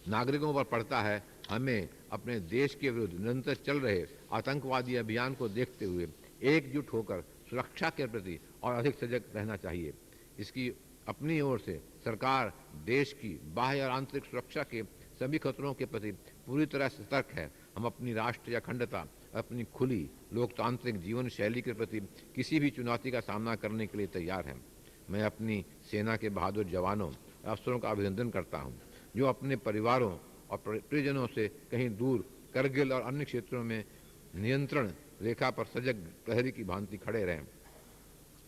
नागरिकों पर पड़ता है। हमें अपने देश के विरुद्ध निरंतर चल रहे आतंकवादी अभियान को देखते हुए एकजुट होकर सुरक्षा के प्रति और अधिक सजग रहना चाहिए। इसकी अपनी ओर से सरकार देश की बाह्य और आंतरिक सुरक्षा के सभी खतरों के प्रति पूरी तरह सतर्क है। हम अपनी राष्ट्रीय अखंडता, अपनी खुली लोकतांत्रिक जीवन शैली के प्रति किसी भी चुनौती का सामना करने के लिए तैयार हैं। मैं अपनी सेना के बहादुर जवानों और अफसरों का अभिनंदन करता हूं, जो अपने परिवारों और प्रियजनों से कहीं दूर करगिल और अन्य क्षेत्रों में नियंत्रण रेखा पर सजग प्रहरी की भांति खड़े रहें।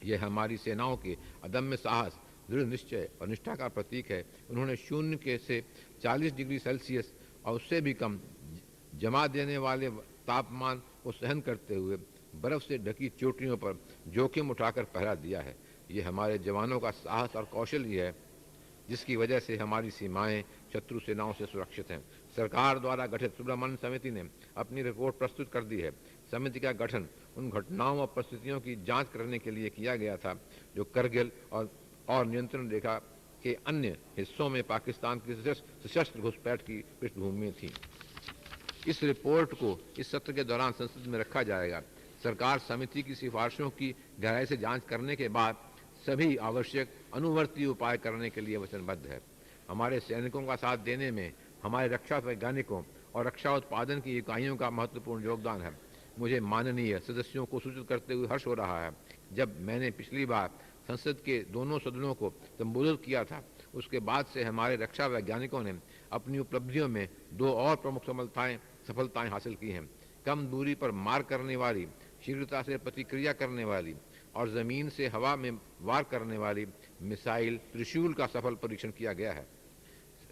यह हमारी सेनाओं के अदम्य साहस, दृढ़ निश्चय और निष्ठा का प्रतीक है। उन्होंने शून्य से 40 डिग्री सेल्सियस और उससे भी कम जमा देने वाले तापमान को सहन करते हुए बर्फ से ढकी चोटियों पर जोखिम उठाकर पहरा दिया है। ये हमारे जवानों का साहस और कौशल ही है जिसकी वजह से हमारी सीमाएं शत्रु सेनाओं से सुरक्षित हैं। सरकार द्वारा गठित सुब्रमण्यम समिति ने अपनी रिपोर्ट प्रस्तुत कर दी है। समिति का गठन उन घटनाओं और परिस्थितियों की जांच करने के लिए किया गया था जो करगिल और नियंत्रण रेखा के अन्य हिस्सों में पाकिस्तान की सशस्त्र घुसपैठ की पृष्ठभूमि में थी। इस रिपोर्ट को इस सत्र के दौरान संसद में रखा जाएगा। सरकार समिति की सिफारिशों की गहराई से जांच करने के बाद सभी आवश्यक अनुवर्ती उपाय करने के लिए वचनबद्ध है। हमारे सैनिकों का साथ देने में हमारे रक्षा वैज्ञानिकों और रक्षा उत्पादन की इकाइयों का महत्वपूर्ण योगदान है। मुझे माननीय सदस्यों को सूचित करते हुए हर्ष हो रहा है, जब मैंने पिछली बार संसद के दोनों सदनों को संबोधित किया था, उसके बाद से हमारे रक्षा वैज्ञानिकों ने अपनी उपलब्धियों में 2 और प्रमुख सफलताएं हासिल की हैं। कम दूरी पर मार करने वाली, शीघ्रता से प्रतिक्रिया करने वाली और ज़मीन से हवा में वार करने वाली मिसाइल त्रिशूल का सफल परीक्षण किया गया है।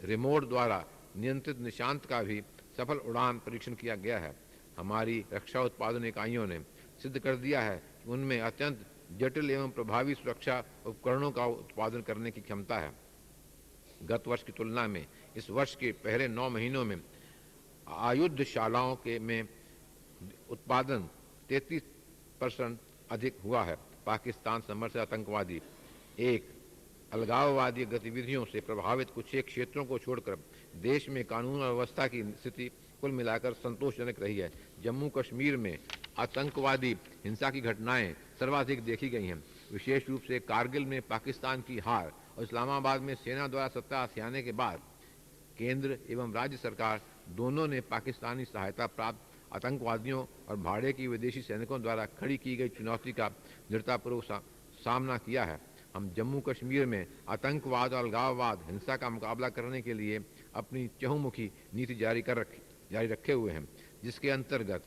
रिमोट द्वारा नियंत्रित निशांत का भी सफल उड़ान परीक्षण किया गया है। हमारी रक्षा उत्पादन इकाइयों ने सिद्ध कर दिया है कि उनमें अत्यंत जटिल एवं प्रभावी सुरक्षा उपकरणों का उत्पादन करने की क्षमता है। गत वर्ष की तुलना में इस वर्ष के पहले 9 महीनों में आयुधशालाओं में उत्पादन 33% अधिक हुआ है। पाकिस्तान समर्थित आतंकवादी एक अलगाववादी गतिविधियों से प्रभावित कुछ एक क्षेत्रों को छोड़कर देश में कानून और व्यवस्था की स्थिति कुल मिलाकर संतोषजनक रही है। जम्मू कश्मीर में आतंकवादी हिंसा की घटनाएं सर्वाधिक देखी गई हैं। विशेष रूप से कारगिल में पाकिस्तान की हार और इस्लामाबाद में सेना द्वारा सत्ता हथियाने के बाद केंद्र एवं राज्य सरकार दोनों ने पाकिस्तानी सहायता प्राप्त आतंकवादियों और भाड़े की विदेशी सैनिकों द्वारा खड़ी की गई चुनौती का दृढ़तापूर्वक सामना किया है। हम जम्मू कश्मीर में आतंकवाद और अलगाववाद हिंसा का मुकाबला करने के लिए अपनी चहुमुखी नीति जारी रखे हुए हैं, जिसके अंतर्गत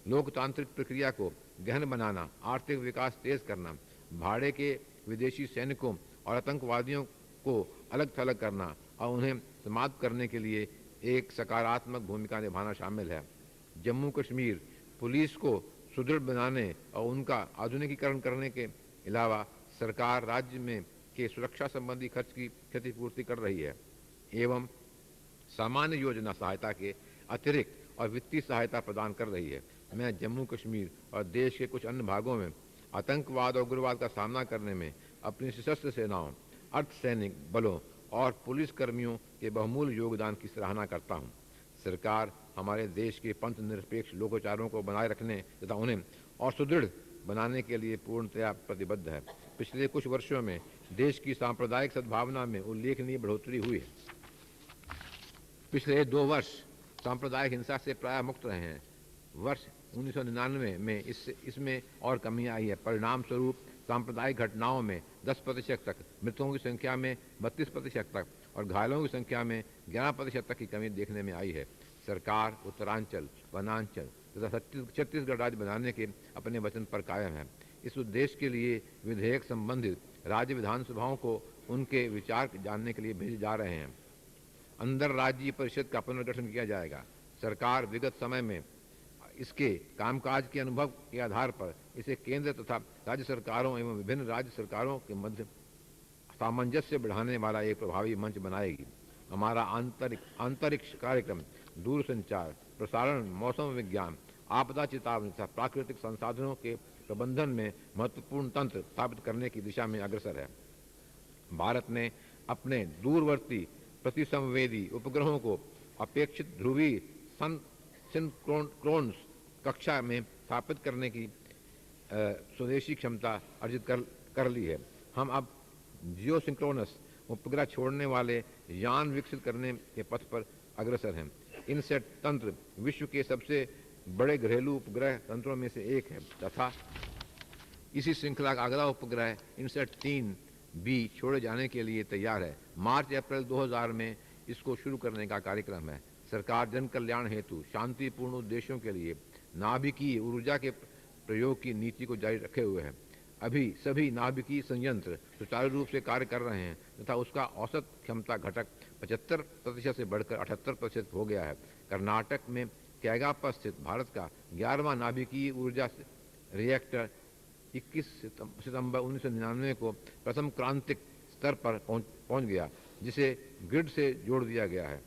लोकतांत्रिक प्रक्रिया को गहन बनाना, आर्थिक विकास तेज करना, भाड़े के विदेशी सैनिकों और आतंकवादियों को अलग थलग करना और उन्हें समाप्त करने के लिए एक सकारात्मक भूमिका निभाना शामिल है। जम्मू कश्मीर पुलिस को सुदृढ़ बनाने और उनका आधुनिकीकरण करने के अलावा सरकार राज्य में के सुरक्षा संबंधी खर्च की क्षतिपूर्ति कर रही है एवं सामान्य योजना सहायता के अतिरिक्त और वित्तीय सहायता प्रदान कर रही है। मैं जम्मू कश्मीर और देश के कुछ अन्य भागों में आतंकवाद और उग्रवाद का सामना करने में अपनी सशस्त्र सेनाओं, अर्धसैनिक बलों और पुलिस कर्मियों के बहुमूल्य योगदान की सराहना करता हूँ। सरकार हमारे देश के पंथ निरपेक्ष लोकाचारों को बनाए रखने तथा उन्हें और सुदृढ़ बनाने के लिए पूर्णतया प्रतिबद्ध है। पिछले कुछ वर्षों में देश की सांप्रदायिक सद्भावना में उल्लेखनीय बढ़ोतरी हुई है। पिछले 2 वर्ष सांप्रदायिक हिंसा से प्राय मुक्त रहे हैं। वर्ष 1999 में इसमें और कमी आई है। परिणाम स्वरूप सांप्रदायिक घटनाओं में 10% तक, मृतकों की संख्या में 32% तक और घायलों की संख्या में 11% तक की कमी देखने में आई है। सरकार उत्तरांचल, वनांचल तथा छत्तीसगढ़ राज्य बनाने के अपने वचन पर कायम है। इस उद्देश्य के लिए विधेयक संबंधित राज्य विधानसभाओं को उनके विचार जानने के लिए भेजे जा रहे हैं। अंतर राज्यीय परिषद का पुनर्गठन किया जाएगा। सरकार विगत समय में इसके कामकाज के अनुभव के आधार पर इसे केंद्र तथा राज्य सरकारों एवं विभिन्न राज्य सरकारों के मध्य सामंजस्य बढ़ाने वाला एक प्रभावी मंच बनाएगी। हमारा अंतरिक्ष कार्यक्रम, दूरसंचार, प्रसारण, मौसम विज्ञान, आपदा चेतावनी तथा प्राकृतिक संसाधनों के प्रबंधन में महत्वपूर्ण तंत्र स्थापित करने की दिशा में अग्रसर है। भारत ने अपने दूरवर्ती प्रतिसंवेदी उपग्रहों को अपेक्षित ध्रुवीय सिंक्रोनस कक्षा में स्थापित करने की स्वदेशी क्षमता अर्जित कर ली है। हम अब जियोसिंक्रोनस उपग्रह छोड़ने वाले यान विकसित करने के पथ पर अग्रसर हैं। इनसेट तंत्र विश्व के सबसे बड़े घरेलू उपग्रह तंत्रों में से एक है तथा इसी श्रृंखला का अगला उपग्रह इनसेट 3B छोड़े जाने के लिए तैयार है। मार्च-अप्रैल 2000 में इसको शुरू करने का कार्यक्रम है। सरकार जन कल्याण हेतु शांतिपूर्ण उद्देश्यों के लिए नाभिकीय ऊर्जा के प्रयोग की नीति को जारी रखे हुए है। अभी सभी नाभिकीय संयंत्र सुचारू रूप से कार्य कर रहे हैं तथा उसका औसत क्षमता घटक 75% से बढ़कर 78% हो गया है। कर्नाटक में कैगापा स्थित भारत का 11वां नाभिकीय ऊर्जा रिएक्टर 21 सितंबर 1999 को प्रथम क्रांतिक स्तर पर पहुंच गया, जिसे ग्रिड से जोड़ दिया गया है।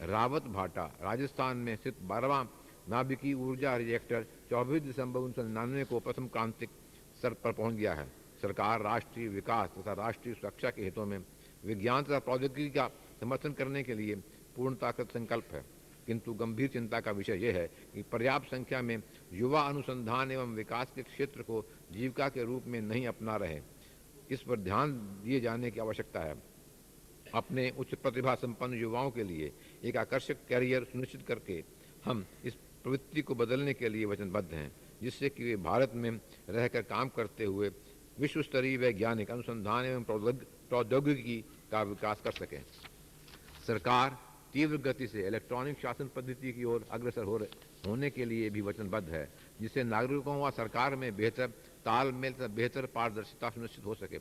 रावत भाटा राजस्थान में स्थित 12वां नाभिकीय ऊर्जा रिएक्टर 24 दिसंबर 1999 को प्रथम क्रांतिक स्तर पर पहुंच गया है। सरकार राष्ट्रीय विकास तथा राष्ट्रीय सुरक्षा के हितों में विज्ञान तथा प्रौद्योगिकी का समर्थन करने के लिए पूर्णतः कृत संकल्प है, किंतु गंभीर चिंता का विषय यह है कि पर्याप्त संख्या में युवा अनुसंधान एवं विकास के क्षेत्र को जीविका के रूप में नहीं अपना रहे। इस पर ध्यान दिए जाने की आवश्यकता है। अपने उच्च प्रतिभा संपन्न युवाओं के लिए एक आकर्षक कैरियर सुनिश्चित करके हम इस प्रवृत्ति को बदलने के लिए वचनबद्ध हैं, जिससे कि वे भारत में रहकर काम करते हुए विश्व स्तरीय वैज्ञानिक अनुसंधान एवं प्रौद्योगिकी का विकास कर सकें। सरकार तीव्र गति से इलेक्ट्रॉनिक शासन पद्धति की ओर अग्रसर होने के लिए भी वचनबद्ध है, जिससे नागरिकों व सरकार में बेहतर तालमेल तथा बेहतर पारदर्शिता सुनिश्चित हो सके।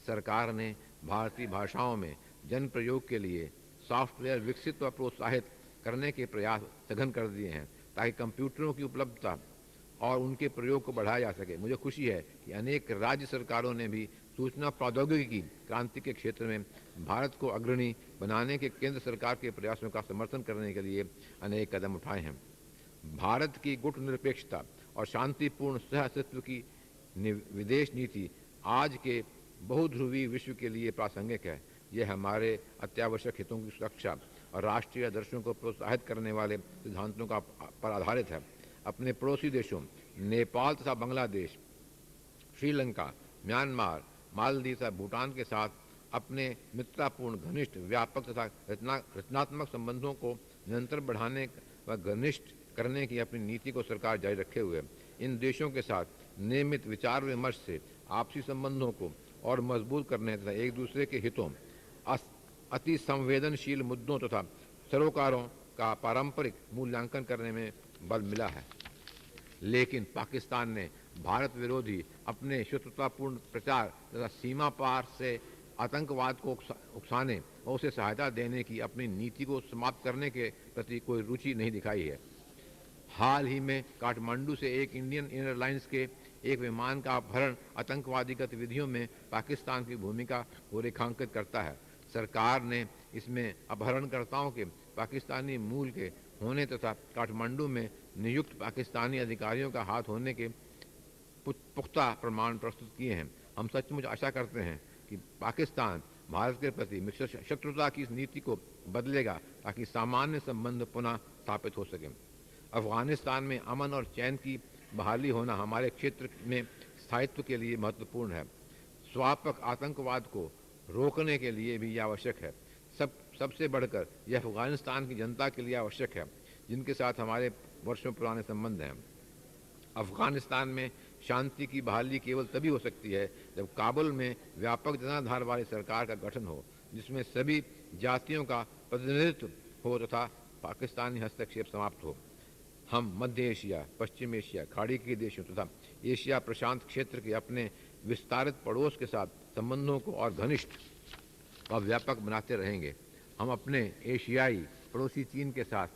सरकार ने भारतीय भाषाओं में जन प्रयोग के लिए सॉफ्टवेयर विकसित व प्रोत्साहित करने के प्रयास सघन कर दिए हैं, ताकि कंप्यूटरों की उपलब्धता और उनके प्रयोग को बढ़ाया जा सके। मुझे खुशी है कि अनेक राज्य सरकारों ने भी सूचना प्रौद्योगिकी क्रांति के क्षेत्र में भारत को अग्रणी बनाने के केंद्र सरकार के प्रयासों का समर्थन करने के लिए अनेक कदम उठाए हैं। भारत की गुट निरपेक्षता और शांतिपूर्ण सह अस्तित्व की विदेश नीति आज के बहुध्रुवीय विश्व के लिए प्रासंगिक है। यह हमारे अत्यावश्यक हितों की सुरक्षा और राष्ट्रीय आदर्शों को प्रोत्साहित करने वाले सिद्धांतों पर आधारित है। अपने पड़ोसी देशों नेपाल तथा बांग्लादेश, श्रीलंका, म्यांमार, मालदीव तथा भूटान के साथ अपने मित्रतापूर्ण, घनिष्ठ, व्यापक तथा रचनात्मक संबंधों को निरंतर बढ़ाने व घनिष्ठ करने की अपनी नीति को सरकार जारी रखे हुए है। इन देशों के साथ नियमित विचार विमर्श से आपसी संबंधों को और मजबूत करने तथा एक दूसरे के हितों, अति संवेदनशील मुद्दों तथा सरोकारों का पारंपरिक मूल्यांकन करने में बल मिला है। लेकिन पाकिस्तान ने भारत विरोधी अपने शत्रुतापूर्ण प्रचार तथा सीमा पार से आतंकवाद को उकसाने और उसे सहायता देने की अपनी नीति को समाप्त करने के प्रति कोई रुचि नहीं दिखाई है। हाल ही में काठमांडू से एक इंडियन एयरलाइंस के एक विमान का अपहरण आतंकवादी गतिविधियों में पाकिस्तान की भूमिका को रेखांकित करता है। सरकार ने इसमें अपहरणकर्ताओं के पाकिस्तानी मूल के होने तथा काठमांडू में नियुक्त पाकिस्तानी अधिकारियों का हाथ होने के पुख्ता प्रमाण प्रस्तुत किए हैं। हम सचमुच आशा करते हैं कि पाकिस्तान भारत के प्रति शत्रुता की इस नीति को बदलेगा ताकि सामान्य संबंध पुनः स्थापित हो सके। अफगानिस्तान में अमन और चैन की बहाली होना हमारे क्षेत्र में स्थायित्व के लिए महत्वपूर्ण है। स्वापक आतंकवाद को रोकने के लिए भी यह आवश्यक है। सबसे बढ़कर यह अफगानिस्तान की जनता के लिए आवश्यक है, जिनके साथ हमारे वर्षों पुराने संबंध हैं। अफगानिस्तान में शांति की बहाली केवल तभी हो सकती है जब काबुल में व्यापक जनाधार वाली सरकार का गठन हो, जिसमें सभी जातियों का प्रतिनिधित्व हो तथा पाकिस्तानी हस्तक्षेप समाप्त हो। हम मध्य एशिया, पश्चिम एशिया, खाड़ी के देशों तथा एशिया प्रशांत क्षेत्र के अपने विस्तारित पड़ोस के साथ संबंधों को और घनिष्ठ और व्यापक बनाते रहेंगे। हम अपने एशियाई पड़ोसी चीन के साथ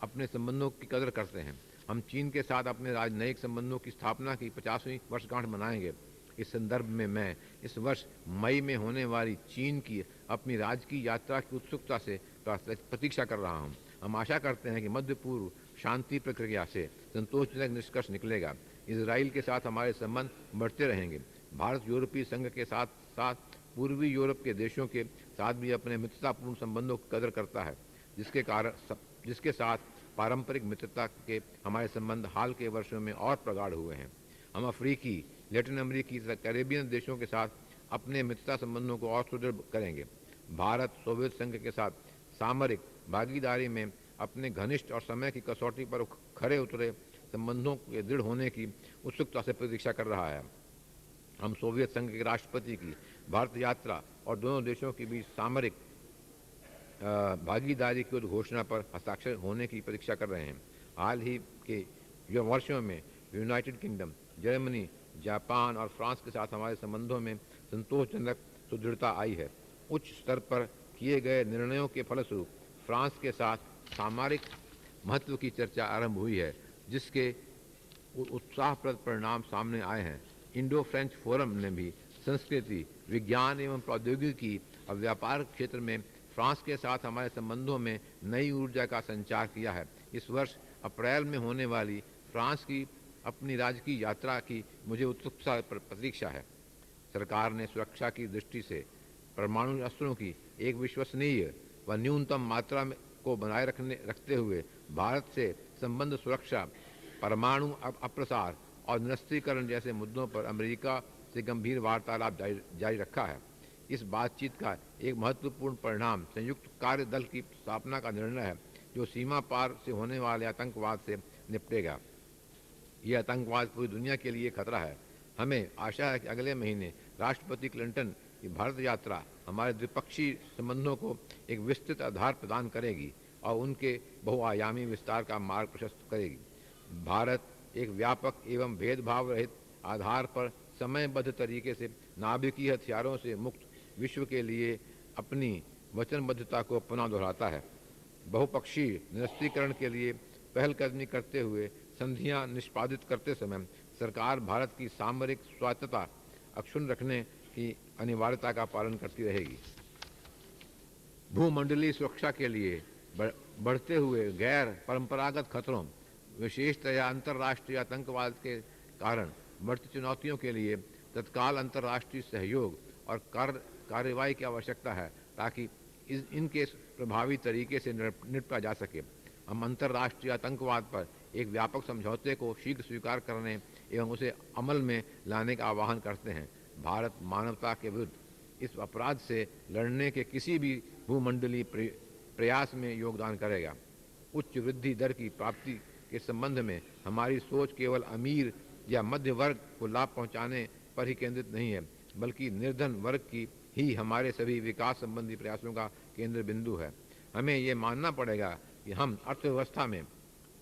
अपने संबंधों की कदर करते हैं। हम चीन के साथ अपने राजनयिक संबंधों की स्थापना की 50वीं वर्षगांठ मनाएंगे। इस संदर्भ में मैं इस वर्ष मई में होने वाली चीन की अपनी राजकीय यात्रा की उत्सुकता से प्रतीक्षा कर रहा हूं। हम आशा करते हैं कि मध्य पूर्व शांति प्रक्रिया से संतोषजनक निष्कर्ष निकलेगा। इजराइल के साथ हमारे संबंध बढ़ते रहेंगे। भारत यूरोपीय संघ के साथ साथ पूर्वी यूरोप के देशों के साथ भी अपने मित्रतापूर्ण संबंधों की कदर करता है, जिसके साथ पारंपरिक मित्रता के हमारे संबंध हाल के वर्षों में और प्रगाढ़ हुए हैं। हम अफ्रीकी, लैटिन अमेरिकी तथा कैरेबियन देशों के साथ अपने मित्रता संबंधों को और सुदृढ़ करेंगे। भारत सोवियत संघ के साथ सामरिक भागीदारी में अपने घनिष्ठ और समय की कसौटी पर खरे उतरे संबंधों के दृढ़ होने की उत्सुकता से प्रतीक्षा कर रहा है। हम सोवियत संघ के राष्ट्रपति की भारत यात्रा और दोनों देशों के बीच सामरिक भागीदारी की घोषणा पर हस्ताक्षर होने की प्रतीक्षा कर रहे हैं। हाल ही के वर्षों में यूनाइटेड किंगडम, जर्मनी, जापान और फ्रांस के साथ हमारे संबंधों में संतोषजनक सुदृढ़ता आई है। उच्च स्तर पर किए गए निर्णयों के फलस्वरूप फ्रांस के साथ सामरिक महत्व की चर्चा आरंभ हुई है, जिसके उत्साहप्रद परिणाम सामने आए हैं। इंडो फ्रेंच फोरम ने भी संस्कृति, विज्ञान एवं प्रौद्योगिकी और व्यापार क्षेत्र में फ्रांस के साथ हमारे संबंधों में नई ऊर्जा का संचार किया है। इस वर्ष अप्रैल में होने वाली फ्रांस की अपनी राजकीय यात्रा की मुझे उत्सुकता प्रतीक्षा है। सरकार ने सुरक्षा की दृष्टि से परमाणु अस्त्रों की एक विश्वसनीय व न्यूनतम मात्रा को बनाए रखते हुए भारत से संबंध सुरक्षा, परमाणु अप्रसार और निरस्त्रीकरण जैसे मुद्दों पर अमेरिका से गंभीर वार्तालाप जारी रखा है। इस बातचीत का एक महत्वपूर्ण परिणाम संयुक्त कार्य दल की स्थापना का निर्णय है, जो सीमा पार से होने वाले आतंकवाद से निपटेगा। यह आतंकवाद पूरी दुनिया के लिए खतरा है। हमें आशा है कि अगले महीने राष्ट्रपति क्लिंटन की भारत यात्रा हमारे द्विपक्षीय संबंधों को एक विस्तृत आधार प्रदान करेगी और उनके बहुआयामी विस्तार का मार्ग प्रशस्त करेगी। भारत एक व्यापक एवं भेदभाव रहित आधार पर समयबद्ध तरीके से नाभिकीय हथियारों से मुक्त विश्व के लिए अपनी वचनबद्धता को पुनः दोहराता है। बहुपक्षीय निरस्त्रीकरण के लिए पहलकदमी करते हुए संधियां निष्पादित करते समय सरकार भारत की सामरिक स्वायत्तता अक्षुण्ण रखने की अनिवार्यता का पालन करती रहेगी। भूमंडलीय सुरक्षा के लिए बढ़ते हुए गैर परंपरागत खतरों, विशेषतया अंतर्राष्ट्रीय आतंकवाद के कारण बढ़ती चुनौतियों के लिए तत्काल अंतर्राष्ट्रीय सहयोग और कार्रवाई की आवश्यकता है, ताकि इनके प्रभावी तरीके से निपटा जा सके। हम अंतर्राष्ट्रीय आतंकवाद पर एक व्यापक समझौते को शीघ्र स्वीकार करने एवं उसे अमल में लाने का आह्वान करते हैं। भारत मानवता के विरुद्ध इस अपराध से लड़ने के किसी भी भूमंडलीय प्रयास में योगदान करेगा। उच्च वृद्धि दर की प्राप्ति के संबंध में हमारी सोच केवल अमीर या मध्य वर्ग को लाभ पहुंचाने पर ही केंद्रित नहीं है, बल्कि निर्धन वर्ग की ही हमारे सभी विकास संबंधी प्रयासों का केंद्र बिंदु है। हमें ये मानना पड़ेगा कि हम अर्थव्यवस्था में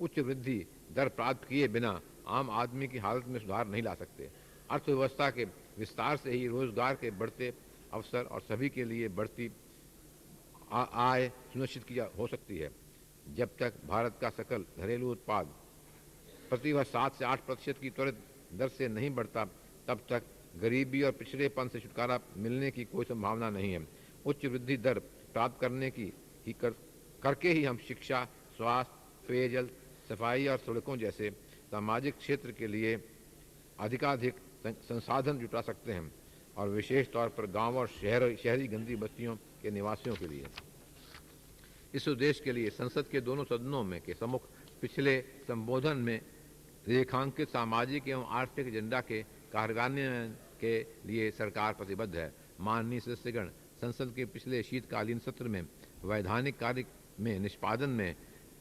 उच्च वृद्धि दर प्राप्त किए बिना आम आदमी की हालत में सुधार नहीं ला सकते। अर्थव्यवस्था के विस्तार से ही रोजगार के बढ़ते अवसर और सभी के लिए बढ़ती आय सुनिश्चित की हो सकती है। जब तक भारत का सकल घरेलू उत्पाद प्रतिवर्ष 7 से 8% की त्वरित दर से नहीं बढ़ता, तब तक गरीबी और पिछड़ेपन से छुटकारा मिलने की कोई संभावना नहीं है। उच्च वृद्धि दर प्राप्त करके ही हम शिक्षा, स्वास्थ्य, पेयजल, सफाई और सड़कों जैसे सामाजिक क्षेत्र के लिए अधिकाधिक संसाधन जुटा सकते हैं, और विशेष तौर पर गांव और शहरी गंदी बस्तियों के निवासियों के लिए। इस उद्देश्य के लिए संसद के दोनों सदनों में के सम्मुख पिछले संबोधन में रेखांकित सामाजिक एवं आर्थिक एजेंडा के कार्यान्वयन के लिए सरकार प्रतिबद्ध है। माननीय सदस्यगण, संसद के पिछले शीतकालीन सत्र में वैधानिक कार्य में निष्पादन में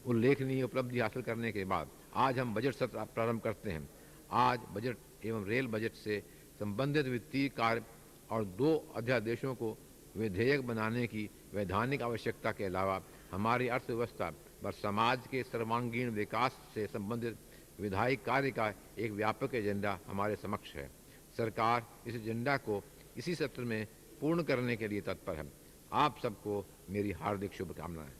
उल्लेखनीय उपलब्धि हासिल करने के बाद आज हम बजट सत्र प्रारंभ करते हैं। आज बजट एवं रेल बजट से संबंधित वित्तीय कार्य और 2 अध्यादेशों को विधेयक बनाने की वैधानिक आवश्यकता के अलावा हमारी अर्थव्यवस्था व समाज के सर्वांगीण विकास से संबंधित विधायी कार्य का एक व्यापक एजेंडा हमारे समक्ष है। सरकार इस एजेंडा को इसी सत्र में पूर्ण करने के लिए तत्पर है। आप सबको मेरी हार्दिक शुभकामनाएं।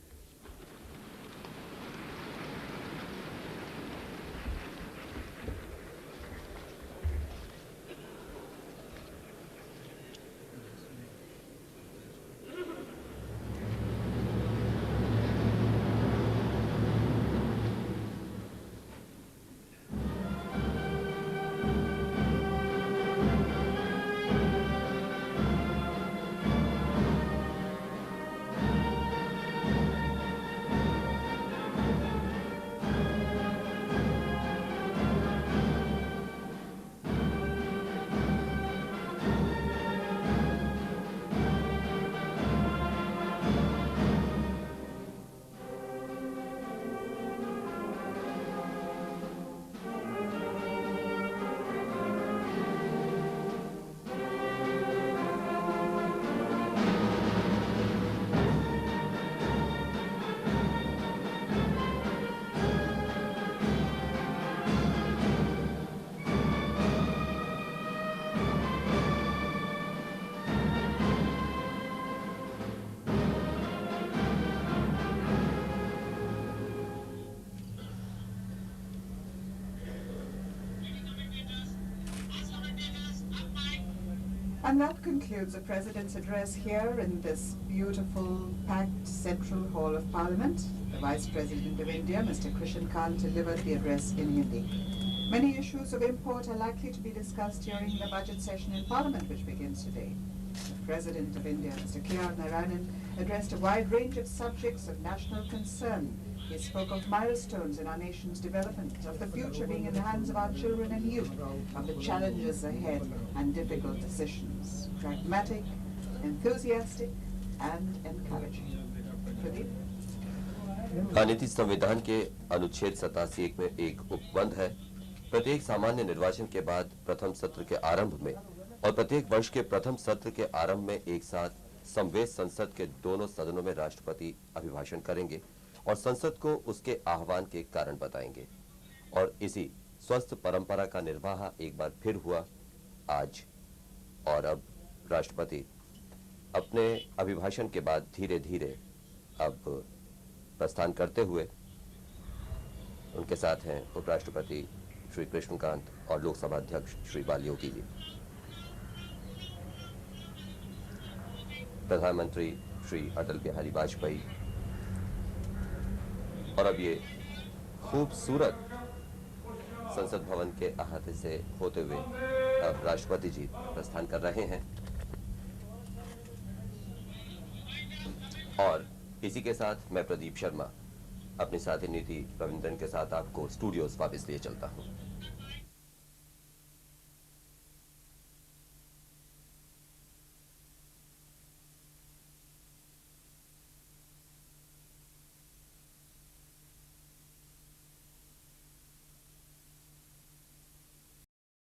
And that concludes the President's address here in this beautiful, packed Central Hall of Parliament. The Vice President of India, Mr. Krishan Kant, delivered the address in Hindi. Many issues of import are likely to be discussed during the budget session in Parliament, which begins today. The President of India, Mr. K.R. Narayanan, addressed a wide range of subjects of national concern. He spoke of milestones in our nation's development, of the future being in the hands of our children and youth, of the challenges ahead and difficult decisions. Pragmatic, enthusiastic and encouraging. Pradeep? नीति संविधान के अनुच्छेद 87 में एक उपबंध है। प्रत्येक सामान्य निर्वाचन के बाद प्रथम सत्र के आरंभ में और प्रत्येक वर्ष के प्रथम सत्र के आरंभ में एक साथ संवैध संसद के दोनों सदनों में राष्ट्रपति अभिभाषण करेंगे और संसद को उसके आह्वान के कारण बताएंगे। और इसी स्वस्थ परंपरा का निर्वाह एक बार फिर हुआ आज। और अब राष्ट्रपति अपने अभिभाषण के बाद धीरे धीरे अब प्रस्थान करते हुए उनके साथ हैं उपराष्ट्रपति श्री कृष्णकांत और लोकसभा अध्यक्ष श्री बालयोगी जी, प्रधानमंत्री श्री अटल बिहारी वाजपेयी, और अब ये खूबसूरत संसद भवन के अहाते से होते हुए अब राष्ट्रपति जी प्रस्थान कर रहे हैं। और इसी के साथ मैं प्रदीप शर्मा अपनी साथी नीति रविंद्रन के साथ आपको स्टूडियोज वापस लिए चलता हूं।